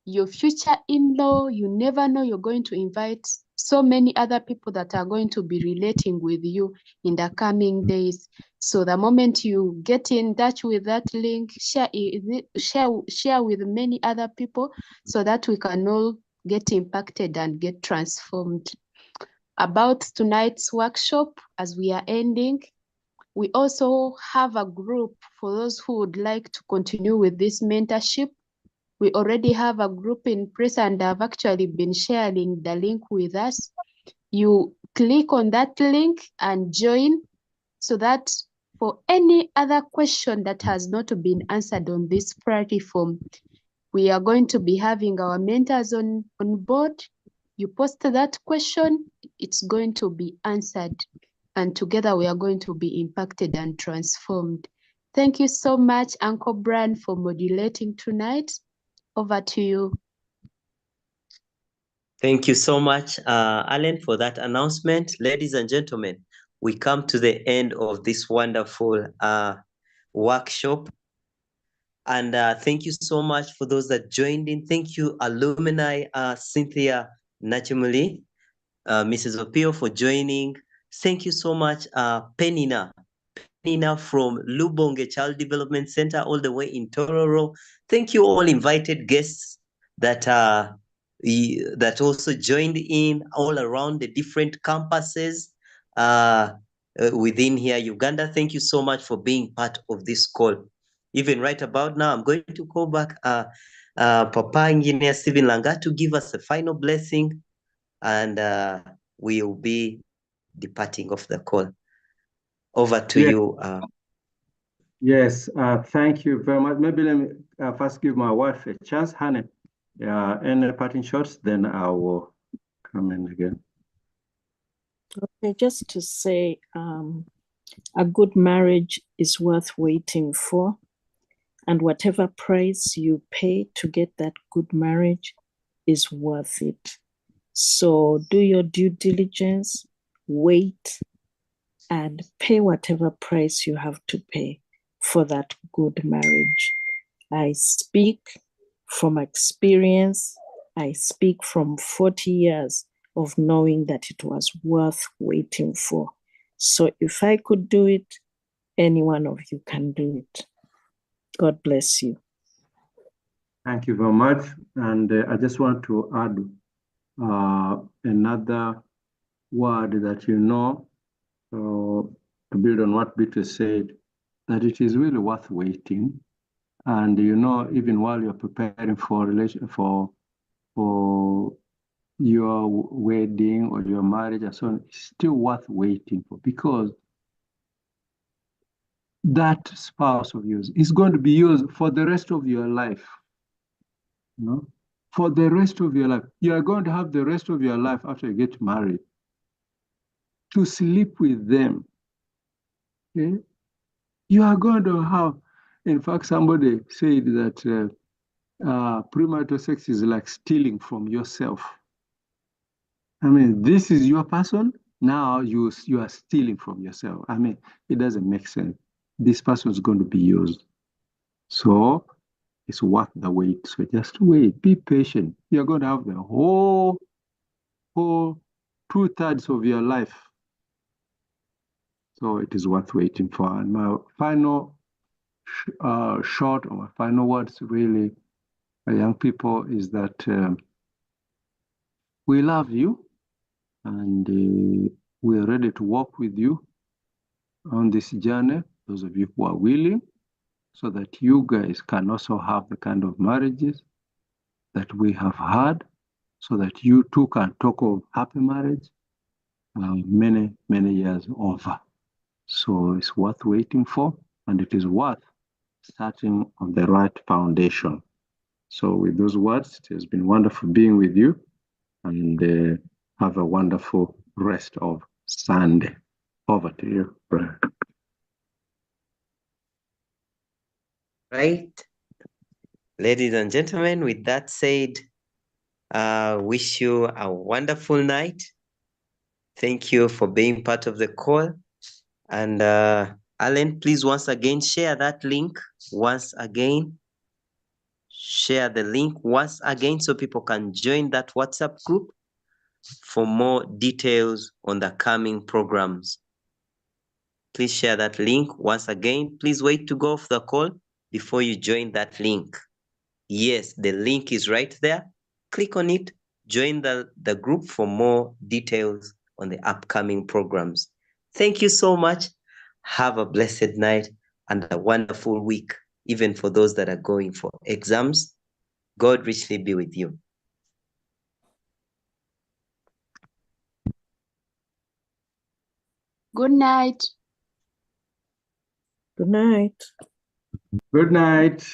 Speaker 1: your future in-law. You never know you're going to invite so many other people that are going to be relating with you in the coming days. So the moment you get in touch with that link, share with many other people, so that we can all get impacted and get transformed. About tonight's workshop, as we are ending, we also have a group for those who would like to continue with this mentorship. We already have a group in place, and I've actually been sharing the link with us. You click on that link and join, so that for any other question that has not been answered on this platform, we are going to be having our mentors on board. You post that question, it's going to be answered, and together we are going to be impacted and transformed. Thank you so much, Uncle Brian, for modulating tonight. Over to you.
Speaker 2: Thank you so much, Alan, for that announcement. Ladies and gentlemen, we come to the end of this wonderful workshop. And thank you so much for those that joined in. Thank you, alumni, Cynthia Nachimuli, Mrs. Opio, for joining. Thank you so much, Penina from Lubonge Child Development Center, all the way in Tororo. Thank you, all invited guests that that also joined in all around the different campuses within here, Uganda. Thank you so much for being part of this call. Even right about now, I'm going to call back Papa Engineer BeatriceLanga to give us a final blessing, and we'll be departing off the call. Over to you.
Speaker 3: Yes, thank you very much. Maybe let me first give my wife a chance. Hannah, any parting shots, then I will come in again.
Speaker 5: Okay, just to say, a good marriage is worth waiting for, and whatever price you pay to get that good marriage is worth it. So do your due diligence, wait, and pay whatever price you have to pay for that good marriage. I speak from experience. I speak from 40 years of knowing that it was worth waiting for. So if I could do it, any one of you can do it. God bless you.
Speaker 3: Thank you very much. And I just want to add another word that to build on what Beatrice said, that it is really worth waiting. And even while you're preparing for your wedding or your marriage and so on, it's still worth waiting for, because that spouse of yours is going to be yours for the rest of your life. For the rest of your life. You are going to have the rest of your life after you get married. to sleep with them. Okay? You are going to have, in fact, somebody said that premarital sex is like stealing from yourself. I mean, this is your person. Now you are stealing from yourself. I mean, it doesn't make sense. This person is going to be used. So it's worth the wait. So just wait, be patient. You're going to have the whole 2/3 of your life. So it is worth waiting for. And my final short or my final words really, young people, is that we love you and we're ready to walk with you on this journey, those of you who are willing, so that you guys can also have the kind of marriages that we have had, so that you too can talk of happy marriage many, many years over. So it's worth waiting for, and it is worth starting on the right foundation. So with those words, it has been wonderful being with you, and have a wonderful rest of Sunday. Over to you, Brian.
Speaker 2: Right. Ladies and gentlemen, with that said, wish you a wonderful night. Thank you for being part of the call. And Alan, please once again share that link once again. Share the link once again so people can join that WhatsApp group for more details on the coming programs. Please share that link once again. Please wait to go off the call before you join that link. Yes, the link is right there. Click on it, join the group for more details on the upcoming programs. Thank you so much. Have a blessed night and a wonderful week, even for those that are going for exams. God richly be with you.
Speaker 1: Good night.
Speaker 5: Good night.
Speaker 3: Good night.